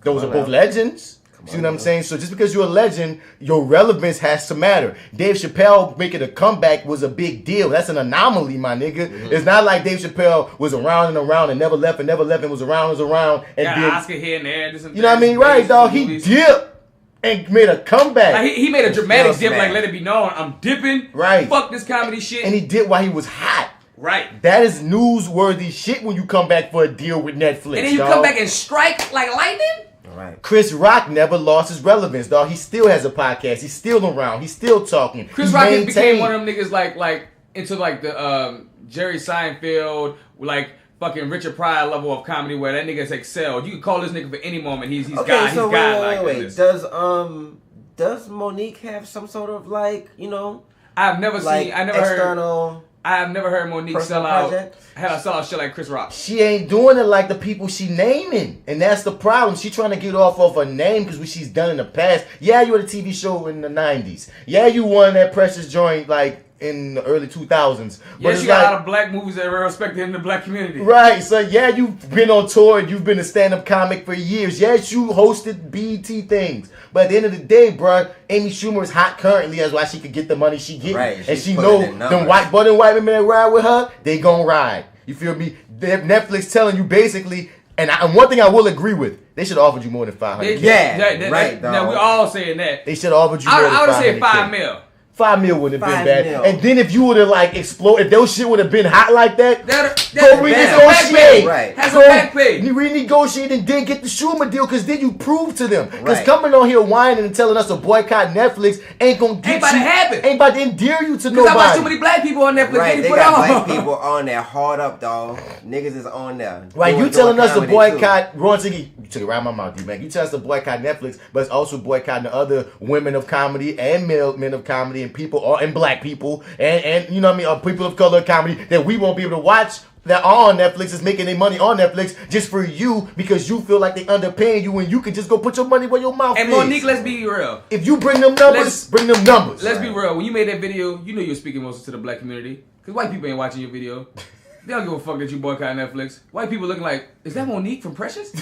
Those are both legends. See what I'm saying? So just because you're a legend, your relevance has to matter. Dave Chappelle making a comeback was a big deal. That's an anomaly, my nigga. It's not like Dave Chappelle was around and never left and was around and got an Oscar here and there. You know what I mean? Right, dog. He dipped and made a comeback. Like he made a dramatic dip, like let it be known, I'm dipping. Right. Fuck this comedy shit. And he did while he was hot. Right. That is newsworthy shit when you come back for a deal with Netflix. And then you come back and strike like lightning? Right. Chris Rock never lost his relevance, dog. He still has a podcast. He's still around. He's still talking. Chris Rock became one of them niggas like into like the Jerry Seinfeld, like fucking Richard Pryor level of comedy where that nigga's excelled. You can call this nigga for any moment. He's okay, so wait. Does Monique have some sort of like, you know? I've never like seen. I have never heard Monique sell out shit like Chris Rock. She ain't doing it like the people she naming. And that's the problem. She trying to get off of her name because what she's done in the past. Yeah, you had a TV show in the 90s. Yeah, you won that Precious joint like in the early 2000s. Yeah, she got a lot of black movies that were respected in the black community. Right. So yeah, you've been on tour. You've been a stand-up comic for years. Yes, you hosted BET things. But at the end of the day, bro, Amy Schumer is hot currently. That's why she could get the money she get. Right. And she know them white women that ride with her, they gonna ride. You feel me? Netflix telling you basically, and one thing I will agree with, they should have offered you more than $500. Right. Now we all saying that. They should have offered you more than $500. I would have said $5 million. $5 million wouldn't have been bad. And then if you would have like exploded, if those shit would have been hot like that, go renegotiate. Right. Have some back pay. You renegotiate and then get the Schumer deal because then you prove to them. Because coming on here whining and telling us to boycott Netflix ain't gonna get ain't about to happen. Ain't about to endear you to nobody. I watch too many black people on Netflix. Right, they got black people on there hard up, dog. Niggas is on there. Right, you telling us to boycott Ron Siggy, you took it right out my mouth, D-Man. You tell us to boycott Netflix, but it's also boycotting the other women of comedy and men of comedy and people and black people and you know what I mean, people of color comedy that we won't be able to watch that are on Netflix is making their money on Netflix just for you because you feel like they underpaying you and you can just go put your money where your mouth is. And Monique, let's be real. If you bring them numbers, bring them numbers. Let's be real. When you made that video, you know you were speaking mostly to the black community because white people ain't watching your video. They don't give a fuck that you boycott Netflix. White people looking like, is that Monique from Precious?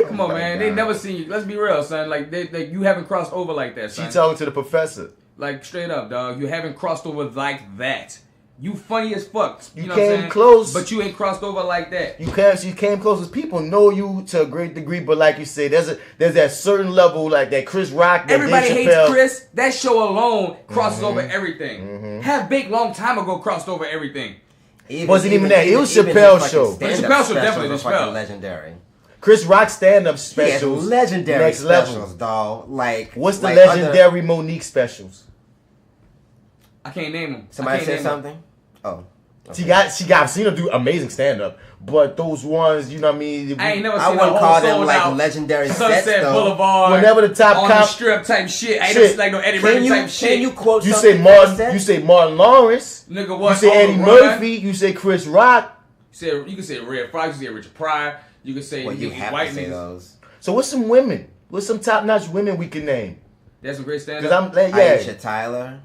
Come on, man. They never seen you. Let's be real, son. Like you haven't crossed over like that, son. She talking to the professor. Like straight up, dog. You haven't crossed over like that. You funny as fuck. You know came what I'm saying? close. But you ain't crossed over like that. You came close as people know you to a great degree, but like you said, there's that certain level like that Chris Rock. That Everybody Dave hates Chappelle. Chris. That show alone crosses over everything. Have Big long time ago crossed over everything. Wasn't even that. It was Chappelle's show. But Chappelle's show definitely the fucking Chappelle. legendary. Chris Rock stand-up He specials. has legendary next specials, level. dog. Like What's the like legendary Monique specials? I can't name them. Somebody said something? Oh. Okay. I've seen her do amazing stand-up, but those ones, you know what I mean? I ain't never I seen wouldn't a call whole them sold like out legendary sets Sunset though. Boulevard. Whenever the top on cop the strip type shit. I ain't never seen like no Eddie Murphy type shit. Can you quote You something say from the Martin. set? You say Martin Lawrence. Nigga, what? You say Eddie Murphy. You say Chris Rock. You can say Red Fox. You can say Richard Pryor. You can say Well, you have white to say niggas. those. So what's some women? What's some top-notch women we can name? That's some great stand Because up. I'm yeah. Aisha Tyler.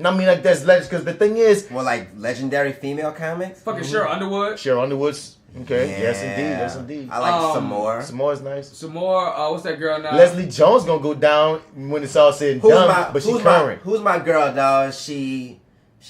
I mean, like that's legend. Because the thing is, Well, like legendary female comics. Fucking Cheryl Underwood. Cheryl Underwood's okay. Yeah. Yes, indeed. Yes, indeed. I like some more. Some more is nice. Some more. What's that girl now? Leslie Jones gonna go down when it's all said and done, but she's current. Who's my girl, dog? She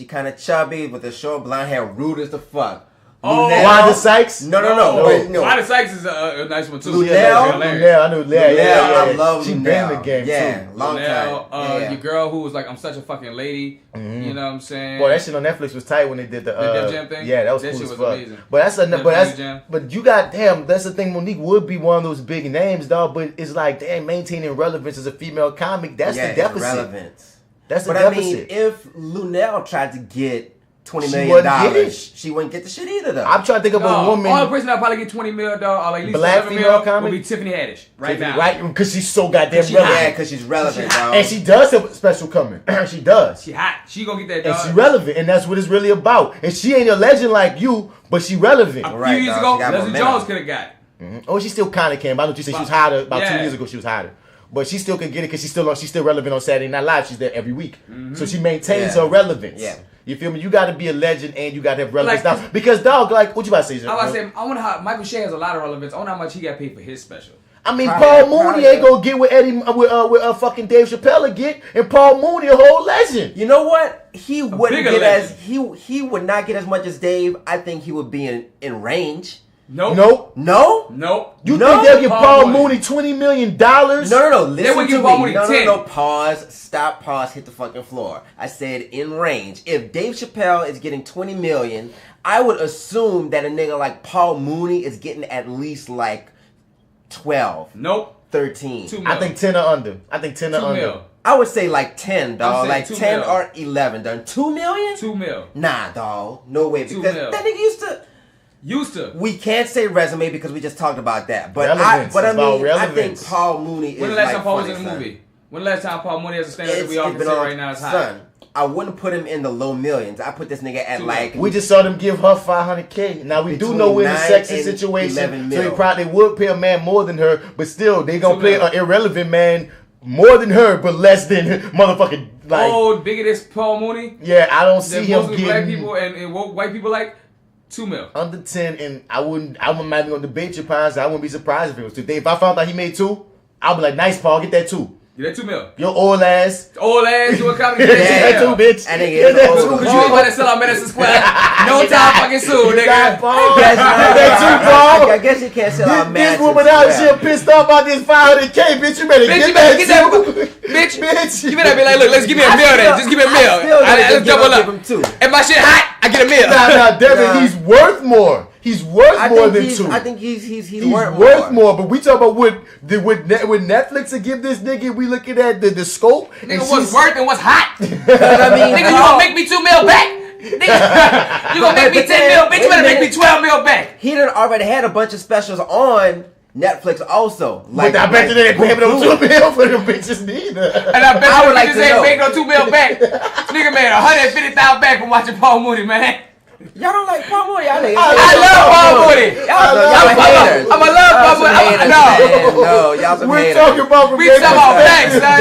kind of chubby with the short blonde hair, rude as the fuck. Oh, Lunel. Wanda Sykes? No. Wait, no. Wanda Sykes is a nice one too. Lunel? Yeah, I know. Yeah. I love She Lunel. been in the game yeah, too. long Lunel, time. Yeah. Your girl who was like, I'm such a fucking lady. You know what I'm saying? Boy, that shit on Netflix was tight when they did the Def Jam thing? Yeah, that was That cool shit as was fuck. amazing. But that's Def but Jam. but you got damn. That's the thing. Monique would be one of those big names, dog. But it's like damn, maintaining relevance as a female comic. That's the deficit. Relevance. That's the But deficit. I mean, if Lunel tried to get $20 She million, wouldn't get it. she wouldn't get the shit either, though. I'm trying to think of a woman. Only person that probably get $20 million, or like at least Black $11 female million, comic? would be Tiffany Haddish right now. Right? Because she's so goddamn She relevant. Yeah, because she's relevant, dog. And she does have a special coming. She does. She hot. She gonna get that And dog. she relevant, and that's what it's really about. And she ain't a legend like you, but she relevant. A few Right, years dog. ago, She got Leslie momentum. Jones could have got it. Oh, she still kind of can. But I know you said she was hotter about 2 Yeah. years ago. She was hotter, but she still can get it because she's still relevant on Saturday Night Live. She's there every week, so she maintains Yeah. her relevance. Yeah. You feel me? You got to be a legend and you got to have relevance Like- now. Because dog, like, what you about to say? I was saying, I wonder how Michael Shea has a lot of relevance. I wonder how much he got paid for his special. I mean, Probably- Paul Mooney probably ain't gonna get with fucking Dave Chappelle get, and Paul Mooney a whole legend. You know what? He wouldn't bigger get as legend. he would not get as much as Dave. I think he would be in range. Nope. Nope. No? Nope. You No, think they'll give Paul Paul Mooney. Mooney $20 million? No. They Listen would to give Paul me. Mooney No, 10. Pause. Stop. Pause. Hit the fucking floor. I said in range. If Dave Chappelle is getting $20 million, I would assume that a nigga like Paul Mooney is getting at least like 12, Nope. 13. 2 mil. I think 10 or under. I think 10 or 2 under. mil. I would say like 10, dog. saying Like 2 10 mil. or 11. Done 2 million? 2 mil. Nah, dog. No way. 2 Because mil. that nigga used to. Used to. We can't say resume because we just talked about that. But Relevance. I It's about mean, I think relevance. Paul Mooney is When the last like time Paul was funny, in a son. movie? When the last time Paul Mooney has a stand-up that It's we all been consider on, right now is hot? son. I wouldn't put him in the low millions. I put this nigga at 2 like We just saw them give her $500K. Now we do Between know we're in a 9 sexy and situation, 11 so they mil. probably would pay a man more than her, but still they gonna 2 play mil. an irrelevant man more than her, but less than motherfucking like. Oh, biggest Paul Mooney. Yeah, I don't see That him mostly black getting people and woke white people like 2 mil. under 10, and I'm not even gonna debate your pines. So I wouldn't be surprised if it was 2. If I found out he made 2, I'll be like, nice, Paul, get that 2. Get that 2 mil. Your old ass. Old ass doing comedy. Get Get that 2, bitch. That nigga Get is that old. 2, Cause you ain't about to sell out Madison Square. No time fucking soon, Get that, nigga. Paul. Get that 2, Paul. I guess you can't sell out This Madison woman out Square. here pissed off about this 500K, bitch. You better Bitch, get you better that get that. too. Bitch, Bitch. you better be like, look, let's give me a meal then. Just give me a meal. Let's double up. Him two. If my shit hot, I get a meal. Nah, Devin, Nah. he's worth more. He's worth more than 2. I think he's He's worth more. But we talk about with Netflix to give this nigga, we looking at the scope. Nigga, what's worth and what's hot? I mean, Nigga, you gonna make me 2 mil back? Nigga, you gonna make me 10 mil, bitch? You better make me 12 mil back. He done already had a bunch of specials on Netflix also. But I bet you they ain't paying no 2 mil for them bitches neither. And I bet I you would like niggas to ain't know. make no 2 mil back. Nigga made 150,000 back from watching Paul Mooney, man. Y'all don't like Paul Mooney, y'all niggas. I love Paul Mooney. Y'all haters. I'm a love Paul Mooney. No, y'all some We're haters. talking about from We talking about facts, son.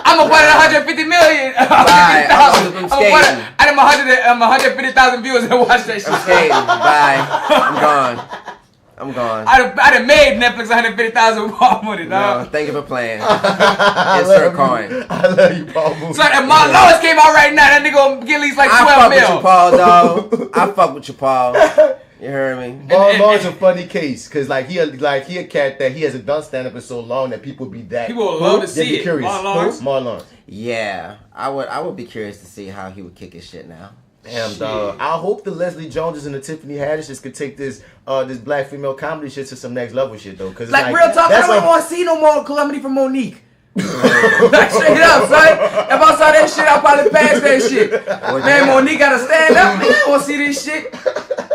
I'm gonna put it 150 million. Bye. I'm I'm 150,000 viewers that watch that shit. skating. Bye. I'm gone. I'm gone. I'd have made Netflix 150,000 with Paul money, dog. No, thank you for playing. Insert coin. I love you, Paul Mooney. So if my lowest came out right now, that nigga gonna get at least like 12 I fuck mil. with you, Paul, dog. I fuck with you, Paul. You heard me? Marlon's a funny case because he a cat that he hasn't done stand up in so long that people be that. People would love to see it. Curious. Marlon. Yeah, I would be curious to see how he would kick his shit now. Damn, dog. I hope the Leslie Joneses and the Tiffany Haddishes could take this black female comedy shit to some next level shit though. Cause like real talk, I don't want to see no more comedy from Monique. Like straight up, son. If I saw that shit, I'd probably pass that shit. Man, Monique gotta stand up. Man, I don't want to see this shit.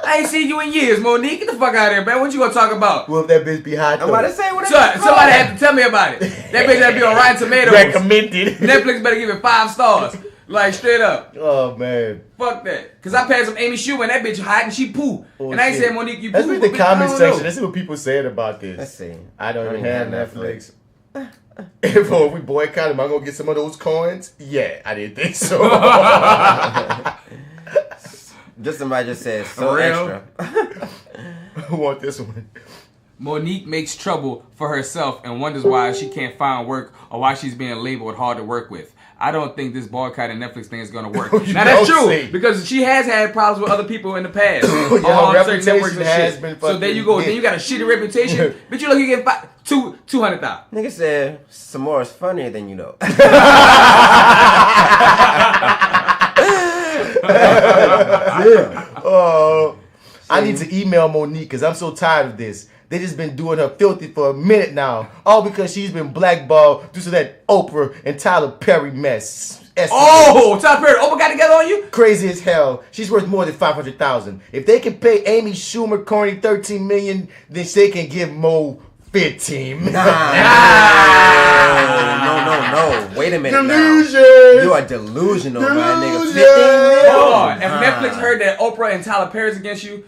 I ain't seen you in years, Monique. Get the fuck out of here, man. What you gonna talk about? Well, if that bitch be hot, I'm about to say what. Somebody had to tell me about it. That bitch had to be on Rotten Tomatoes. Recommended. Netflix better give it 5 stars. Like straight up. Oh man. Fuck that. Cause I passed some Amy Schumer and that bitch hot and she poo. And I ain't saying Monique you poo. Let's read the comment section. Let's see what people saying about this. Let's see. I don't even have Netflix. If we boycott, am I gonna get some of those coins? Yeah, I didn't think so. Just somebody just said so extra. Who want this one? Monique makes trouble for herself and wonders why she can't find work or why she's being labeled hard to work with. I don't think this boycott and Netflix thing is gonna work. Now that's true because she has had problems with other people in the past. Her reputation has been fucking. So there you go. Then you got a shitty reputation. But you look, you get 200,000. Nigga said some more is funnier than you know. I need to email Monique because I'm so tired of this. They just been doing her filthy for a minute now. All because she's been blackballed due to that Oprah and Tyler Perry mess. Oh, Tyler Perry, Oprah got together on you? Crazy as hell. She's worth more than $500,000. If they can pay Amy Schumer Corny $13 million, then they can give Mo 15 million. No. Wait a minute. Delusion. Now. You are delusional, my nigga. 15 million? Hold on. If Netflix heard that Oprah and Tyler Perry's against you,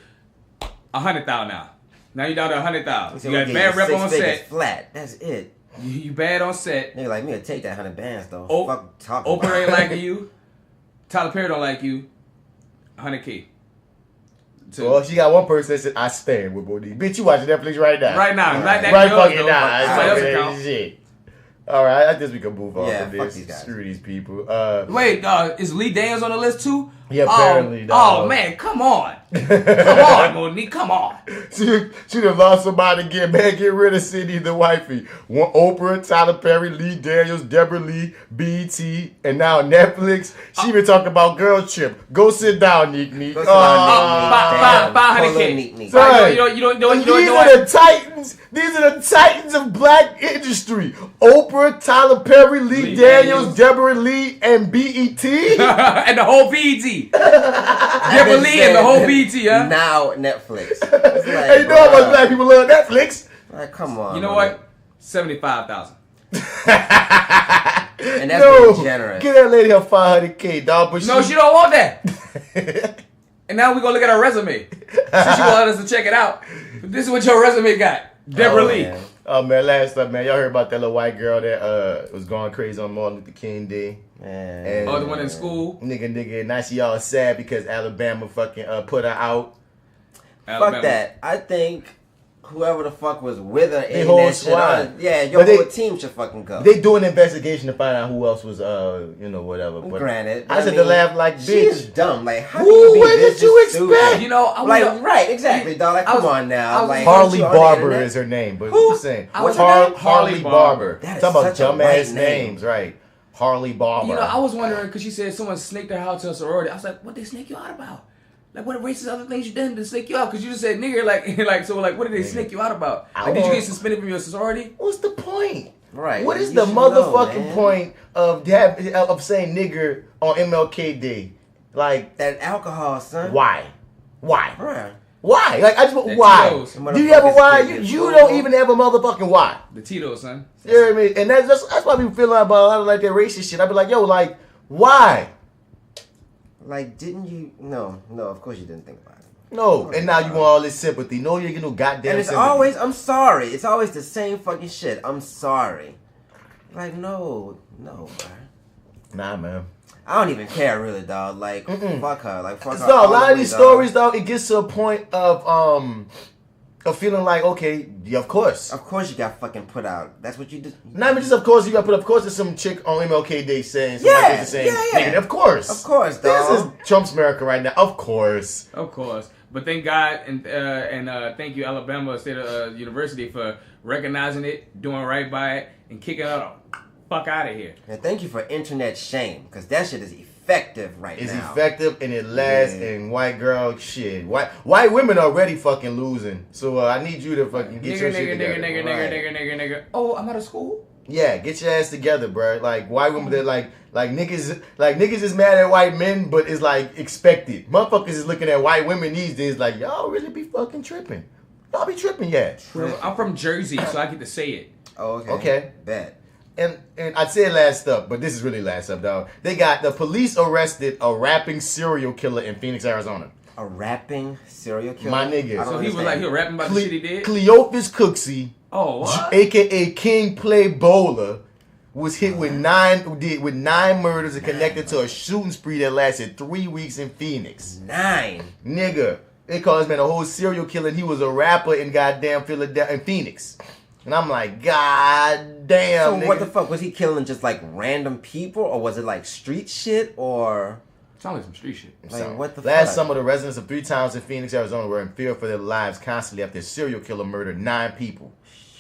100,000 now. Now you down to 100,000. You got bad rep on set. Flat. That's it. You bad on set. Nigga like me to take that 100 bands though. Fuck talking. Oprah ain't liking you. Tyler Perry don't like you. 100K. Well, she got one person that said, I stand with Monique. Bitch, you watching Netflix right now. Right now. Right fucking now. Shit. All right, I guess we can move on from this. Screw these people. Wait, is Lee Daniels on the list too? Yeah, apparently. Oh man, come on. Come on, Monique, come on. She done lost somebody again. Man, get rid of Cindy the wifey. One Oprah, Tyler Perry, Lee Daniels, Deborah Lee, BET, and now Netflix. She been talking about girl trip. Go sit down, Neek. 500K. These are the titans. These are the titans of black industry. Oprah, Tyler Perry, Lee Daniels, Deborah Lee, and BET. And the whole BET. Deborah Lee and the whole BET, huh? Now Netflix. Like, hey, you know how much black people love Netflix? Like, come on. You know what? 75,000. And that's being generous. Give that lady her 500K, dog. But no, she don't want that. And now we gonna look at her resume. Since she wanted us to check it out. This is what your resume got. Deborah Lee. Man. Oh man, last up, man. Y'all heard about that little white girl that was going crazy on Martin Luther King Day? Man. The one in school? Nigga. Now she all sad because Alabama fucking put her out. Fuck that. I think whoever the fuck was with her in whole that squad. shit, your whole team should fucking go. They do an investigation to find out who else was, whatever. But granted. I said to laugh like, bitch. She is dumb. Like, how can you be what this did you stupid? expect? You know, right, exactly, dog. Like, come on now. Like, Harley Barber is her name. But what you saying? What's her name? Harley Barber. That Talking is about such a dumbass white names, right? Harley Barber. You know, I was wondering because she said someone snaked her out to a sorority. I was like, what they snake you out about? Like, what racist other things you done to snake you out? Because you just said nigger, what did they snake you out about? Like, did you get suspended from your sorority? What's the point? Right. What is the motherfucking point of saying nigger on MLK Day? Like, that alcohol, son. Why? Right. Why? Like, I just why? Tito's. Do you have a why? You don't even have a motherfucking why. The Tito's, son. You know what I mean? And that's why people feel about a lot of like that racist shit. I be like, yo, like, why? Like, didn't you? No, of course you didn't think about it. No, and now you want all this sympathy. No, you get no goddamn and it's sympathy. always, I'm sorry. It's always the same fucking shit. I'm sorry. Like, no, bro. Nah, man. I don't even care, really, dog. Like, fuck her. Like, fuck her. So, a lot of these stories, though, it gets to a point of, of feeling like, okay, yeah, of course. Of course you got fucking put out. That's what you did. Not even just of course you got put. Of course, there's some chick on MLK Day saying, nigga, of course, dog. This is Trump's America right now. Of course. But thank God and thank you Alabama State University for recognizing it, doing right by it, and kicking it fuck out of here. And thank you for internet shame, because that shit is effective now. It's effective and it lasts. And white girl shit. White women are already fucking losing. So I need you to fucking get your shit together. Nigga. Oh, I'm out of school. Yeah, get your ass together, bro. Like white women, they're like niggas is mad at white men, but it's like expected. Motherfuckers is looking at white women these days like, y'all really be fucking tripping. Y'all be tripping, yeah. I'm from Jersey, so I get to say it. Oh, okay. Okay. Bet. And I'd say last up, but this is really last up, dog. They got the police arrested a rapping serial killer in Phoenix, Arizona. A rapping serial killer? My nigga. So he was like, he was rapping about the shit he did? Cleophas Cooksey, what? a.k.a. King Play Bowler, was hit with nine murders and connected to a shooting spree that lasted 3 weeks in Phoenix. 9? Nigga. They call this man a whole serial killer, and he was a rapper in goddamn Philadelphia, in Phoenix. And I'm like, God damn. So nigga. what the fuck? Was he killing just like random people, or was it like street shit, or? Sound like some street shit. Like, what the Last fuck? summer, the residents of 3 towns in Phoenix, Arizona were in fear for their lives constantly after a serial killer murdered 9 people.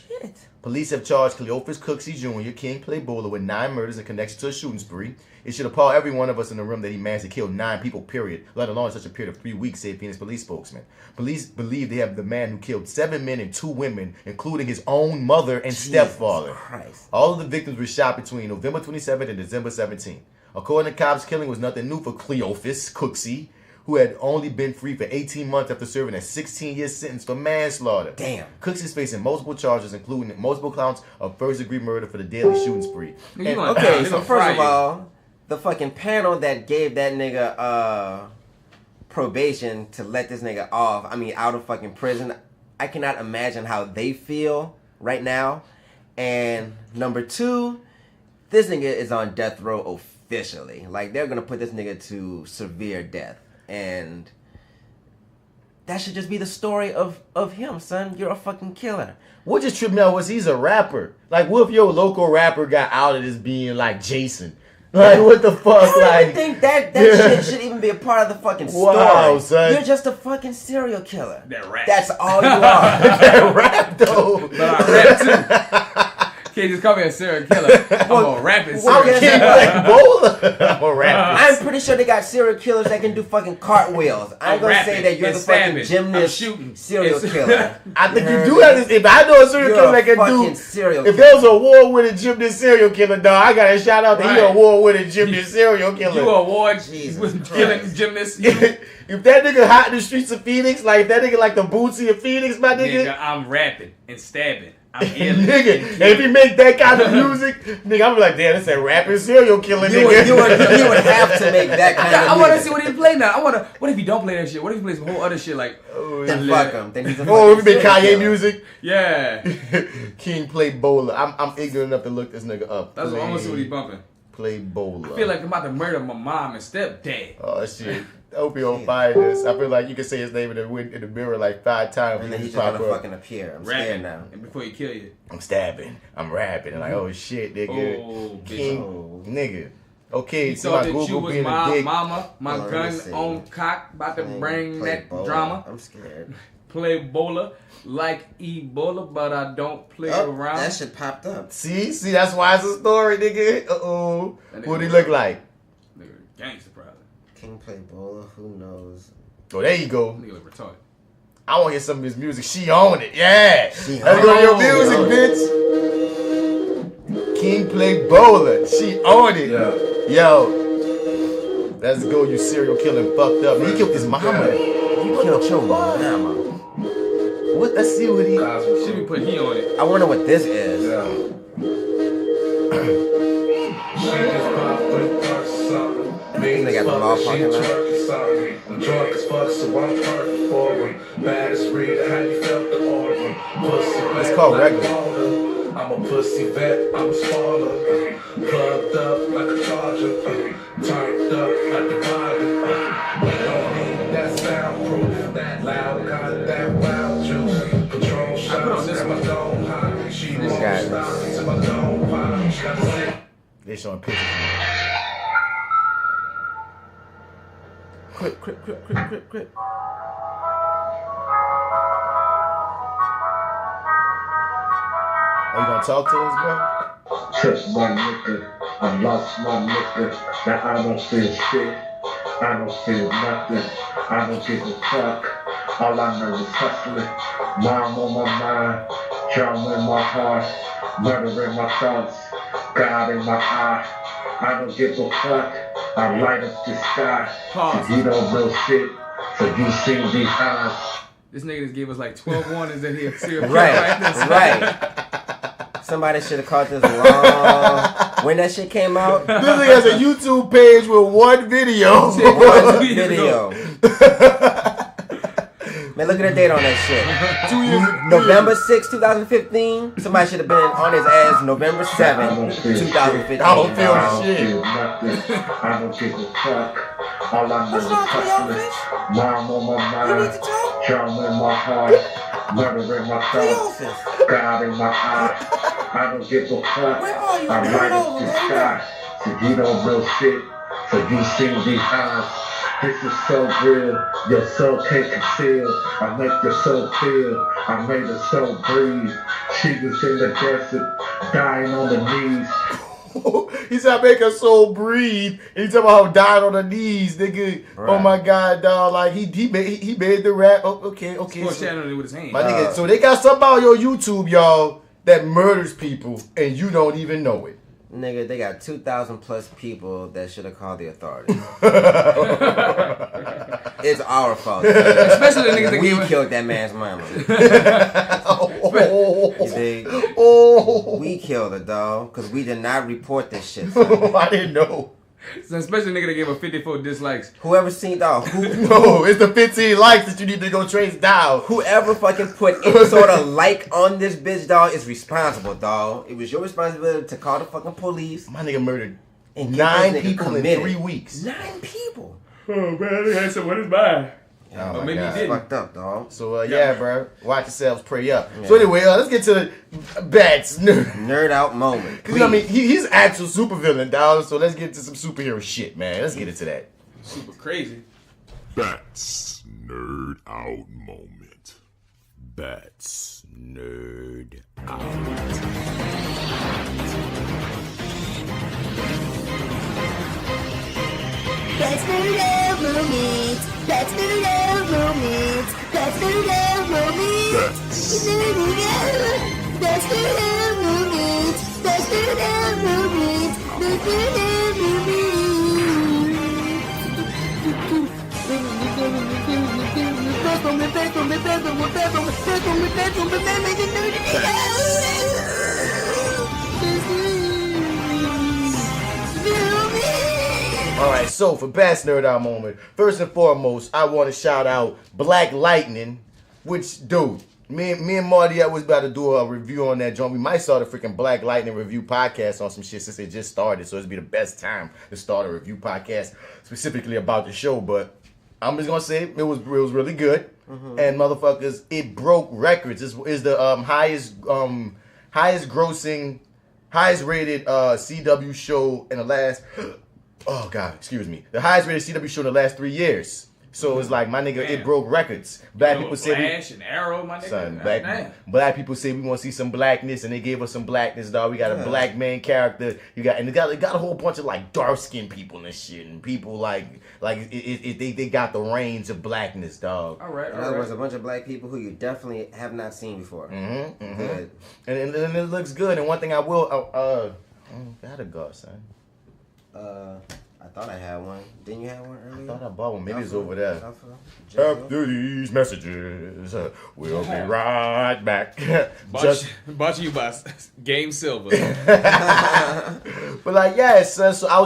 Shit. Police have charged Cleophas Cooksey Jr., King Play Bowler, with 9 murders in connection to a shooting spree. It should appall every one of us in the room that he managed to kill 9 people, period, let alone in such a period of 3 weeks, said Phoenix police spokesman. Police believe they have the man who killed 7 men and 2 women, including his own mother and stepfather. Christ. All of the victims were shot between November 27th and December 17th. According to cops, killing was nothing new for Cleophas Cooksey, who had only been free for 18 months after serving a 16-year sentence for manslaughter. Damn. Cooksey is facing multiple charges, including multiple counts of first-degree murder for the daily shooting spree. Okay, so first of all, the fucking panel that gave that nigga probation to let this nigga out of fucking prison, I cannot imagine how they feel right now. And number 2, this nigga is on death row officially. Like, they're gonna put this nigga to severe death. And that should just be the story of him, son. You're a fucking killer. What just tripped me out was he's a rapper. Like, what if your local rapper got outed as being like Jason? Like, what the fuck? I don't even think that shit should even be a part of the fucking story. Wow, son. You're just a fucking serial killer. That rap. That's all you are. That rap, though. But I rap, too. Can't just call me a serial killer. I'm gonna rap it. King Play Bowler. I'm a rapper. I'm pretty sure they got serial killers that can do fucking cartwheels. I'm gonna say that you're the fucking gymnast serial killer. I think you do have this. If I know a serial killer that can do, if there was a award-winning gymnast serial killer, dog, I got a shout out to you, award-winning gymnast serial killer. You award with killing gymnasts. If that nigga hot in the streets of Phoenix, like if that nigga like the Bootsy of Phoenix, my nigga, I'm rapping and stabbing. I'm nigga, and if he make that kind of music, nigga, I'm like, damn, that's a rapping serial killer, nigga. You would have to make that kind of music. I want to see what he play now. What if he don't play that shit? What if he plays some whole other shit like? Then fuck him. Then he's a if he make Kanye music. Yeah. King Play Bowler. I'm ignorant enough to look this nigga up. That's what I want to see what he bumping. Play Bowler. I feel like I'm about to murder my mom and stepdad. Oh shit. I hope you don't find this. I feel like you can say his name in the mirror like 5 times. And then he's just gonna fucking appear. I'm scared now. And before he kill you. I'm stabbing. I'm rapping. And like, oh shit, nigga. Oh, King, nigga. Okay, he so thought my that you Google was being my a dick. mama, my gun on cock, about to bring that drama. I'm scared. Play bowler like Ebola, but I don't play around. That shit popped up. See, that's why it's a story, nigga. Uh-oh. What'd he look like? Nigga, gangster probably. King Play Bowler, who knows? Oh, there you go. Nigga look retarded. I want to hear some of his music. She own it. Yeah. Let's go to your music, bitch. King Play Bowler. She own it. Yo. Let's go, you serial killing fucked up. He killed his mama. You killed your mama. What? Let's see what he... Should we put he on it? I wonder what this is. They got the law parking lot. Drunk as fuck, so I'm perfect for him. Baddest reader, how you felt the order? It's called regular. I'm a pussy vet, I'm a spoiler. Plugged up like a charger. Turned up like the volume. Don't need that soundproof. That loud, got that wild juice. They showing pictures. Crip. Are you gonna talk to us, bro? Trust my nigga, I lost my nigga. Now I don't feel shit, I don't feel nothing. I don't give a fuck, all I know is hustling. Mom on my mind, drama in my heart, murder in my thoughts, God in my eye. I don't give a fuck, I light up the sky. You don't know shit, so you seen these eyes. This nigga just gave us like 12 warnings that he'll see a Right. Somebody should have caught this long. When that shit came out, This nigga has a YouTube page with one video. one video. Man, look at the date on that shit. 2 years. November 6, 2015. Somebody should have been on his ass November 7, 2015. I don't feel dog. shit. I don't give a fuck. All I know is hustling. Mom on my mind, drama in my heart, murder in my thoughts, God in my eye. I don't give a fuck. I light up the sky, so you don't know shit, so you seen these eyes. This is so real, your soul can't conceal. I make your soul feel, I made her soul breathe. She was in the desert, dying on the knees. He said, I make her soul breathe. And he talking about how dying on her knees, nigga. Right. Oh my God, dog. Like, he made the rap. Oh, okay. Foreshadowing it with his hand. My nigga, so they got something on your YouTube, y'all, that murders people, and you don't even know it. Nigga, they got 2,000 plus people that should have called the authorities. It's our fault. Especially the niggas that We gave killed that man's mama. You dig? We killed her, dog, because we did not report this shit. Son. I didn't know. So especially the nigga that gave her 54 dislikes. Whoever seen, dog, No, it's the 15 likes that you need to go trace down. whoever fucking put any sort of like on this bitch, dog, is responsible, dog. It was your responsibility to call the fucking police. My nigga murdered And 9 get this nigga people committed. in 3 weeks. 9 people. Oh man, they had some what is mine. Oh Or my maybe God. he didn't. Fucked up, dog. So, yeah, bro. Watch yourselves, pray up. Yeah. So, anyway, let's get to Bats. Nerd out moment. Because, you know what I mean, he's an actual supervillain, dog. So, let's get to some superhero shit, man. Let's get into that. Super crazy. Bats Nerd Out Moment. Bats Nerd Out. That's NerdOut moment. That's NerdOut moment. That's NerdOut moment. NerdOut. That's NerdOut moment. That's NerdOut moment. That's NerdOut Alright, so for Bats Nerd Out Moment, first and foremost, I want to shout out Black Lightning, which, dude, me and Marty, I was about to do a review on that joint. We might start a freaking Black Lightning review podcast on some shit since it just started, so it'd be the best time to start a review podcast specifically about the show, but I'm just gonna say it was really good, and motherfuckers, it broke records. It's the highest grossing, highest rated CW show in the last. Oh God, excuse me. The highest rated CW show in the last 3 years. So it's like, my nigga, it broke records. Black people say Flash and Arrow, my nigga. Son, Damn. black people say we want to see some blackness, and they gave us some blackness, dog. We got a black main character. It got a whole bunch of like dark skinned people and shit, and people they got the range of blackness, dog. All right, In other words, a bunch of black people who you definitely have not seen before. Good. And it looks good. And one thing I will, gotta go, son. I thought I had one. Didn't you have one earlier? I thought I bought one. Maybe it's over there. Alpha? After these messages, we'll be right back. Bought you by Game Silver. But like, yeah, son. So I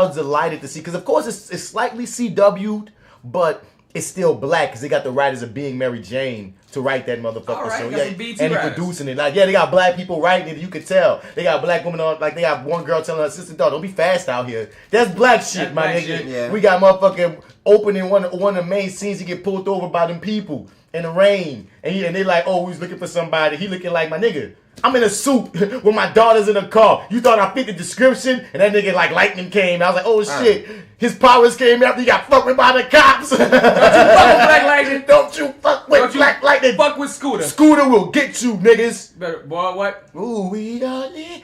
was delighted to see, because of course it's slightly CW'd, but it's still black because they got the writers of Being Mary Jane to write that motherfucker. All right, so got yeah, some BT and they writers. producing it. Like, yeah, they got black people writing it. You could tell they got black women on. Like, they got one girl telling her sister, "Dog, don't be fast out here." That's black shit, That's my black nigga. shit, yeah. We got motherfucking opening one of the main scenes. He get pulled over by them people in the rain, and they like, "Oh, he's looking for somebody." He looking like, my nigga, I'm in a suit with my daughter's in the car. You thought I fit the description? And that nigga like lightning came. I was like, oh shit. His powers came after he got fucked with by the cops. Don't you fuck with Black Lightning. Don't you fuck with Black Lightning. Fuck with Scooter. Scooter will get you, niggas. Better, boy, what? Ooh, we are living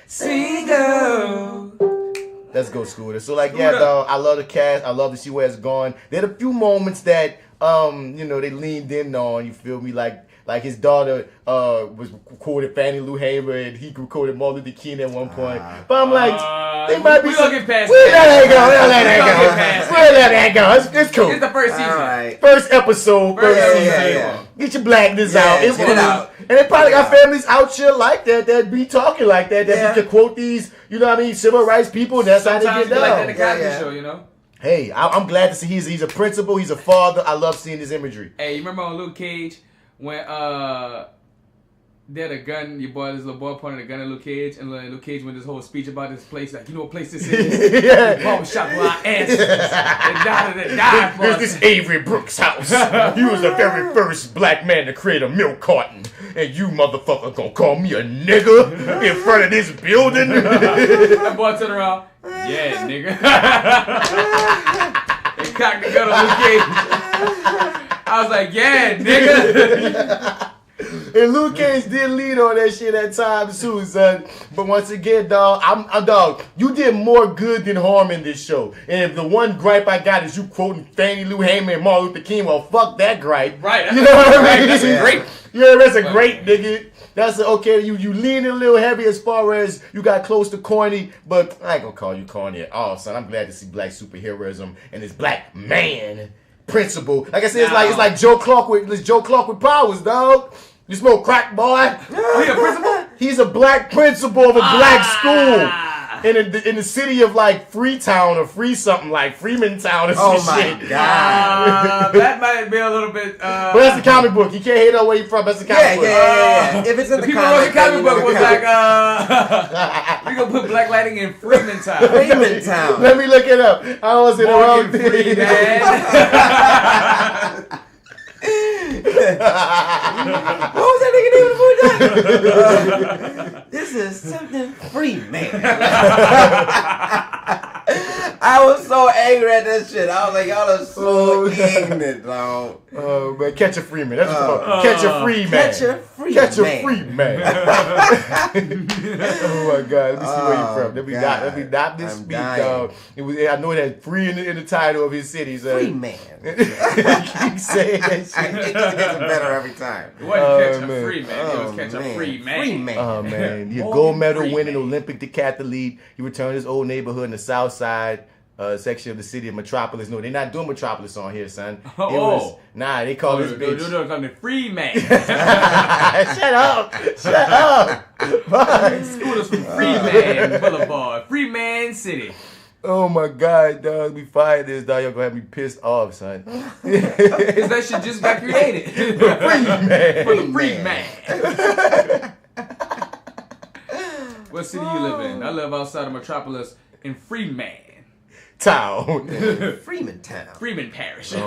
single. Let's go, Scooter. So like, yeah, dog, I love the cast. I love to see where it's going. There are a few moments that they leaned in on. You feel me? Like his daughter was quoted Fannie Lou Hamer and he quoted Martin Luther King at one point. But I'm like, they might be. We're gonna get past We'll let that go. It's cool. It's the first season. Right. First episode. Yeah. Get your blackness out. It's get it out. And they probably got families out here like that be talking like that you can quote these, you know what I mean, civil rights people. That's how they get down. Like that in the Cosby Show, you know. Hey, I'm glad to see he's a principal, he's a father. I love seeing his imagery. Hey, you remember on Luke Cage when they had a gun, this little boy pointed a gun at Luke Cage, and Luke Cage went this whole speech about this place, like, you know what place this is? Yeah. Barbershop where our ancestors died for us. This is Avery Brooks' house. He was the very first black man to create a milk carton. And you motherfucker gonna call me a nigga in front of this building? That boy turned around, yeah, nigga. They cocked the gun on Luke Cage. I was like, yeah, nigga. And Luke Cage did lead on that shit at times too, son. But once again, dog, I'm dog. You did more good than harm in this show. And if the one gripe I got is you quoting Fannie Lou Hamer and Martin Luther King, well, fuck that gripe. Right. You know what I mean? That's a great. Yeah, that's a great nigga. That's okay. You lean a little heavy as far as you got close to corny, but I ain't gonna call you corny at all, son. I'm glad to see black superheroism and this black man principle. Like I said, it's like Joe Clark with powers, dog. You smoke crack, boy. He a principal? He's a black principal of a black school. In the city of like Freetown or Free something like Freemantown or some shit. Oh my God. That might be a little bit. But that's the comic book. You can't hate on where you from. That's the comic book. Yeah. If it's in the people wrote the comic book was like, we gonna put Black Lighting in Freemantown. Freemantown. Let me look it up. I don't say the wrong thing. What was that nigga name? This is something free, man. I was so angry at that shit. I was like, y'all are so ignorant, dog. Oh man, catch a free man. That's what it's called. Catch a free man. Catch a free Catch man. a free man. Oh my God. Let me see where you from. Let me not this speak, dog. I know it had free in the title of his city. So. Free man. Keep saying that shit. It just gets better every time. It wasn't catch a free man. It was catch a free man. Free man. Oh man. He a gold medal winning Olympic decathlete. He returned his old neighborhood in the South Side section of the city of Metropolis. No, they're not doing Metropolis on here, son. They call this bitch. They're calling it Free Man. Shut up. Scooters from Freeman Boulevard. Freeman City. Oh my God, dog. We fired this, dog. You're gonna have me pissed off, son. Cause that shit just got created. For the Free Man. What city you live in? I live outside of Metropolis in Freeman Town. Freemantown. Freeman Parish. No,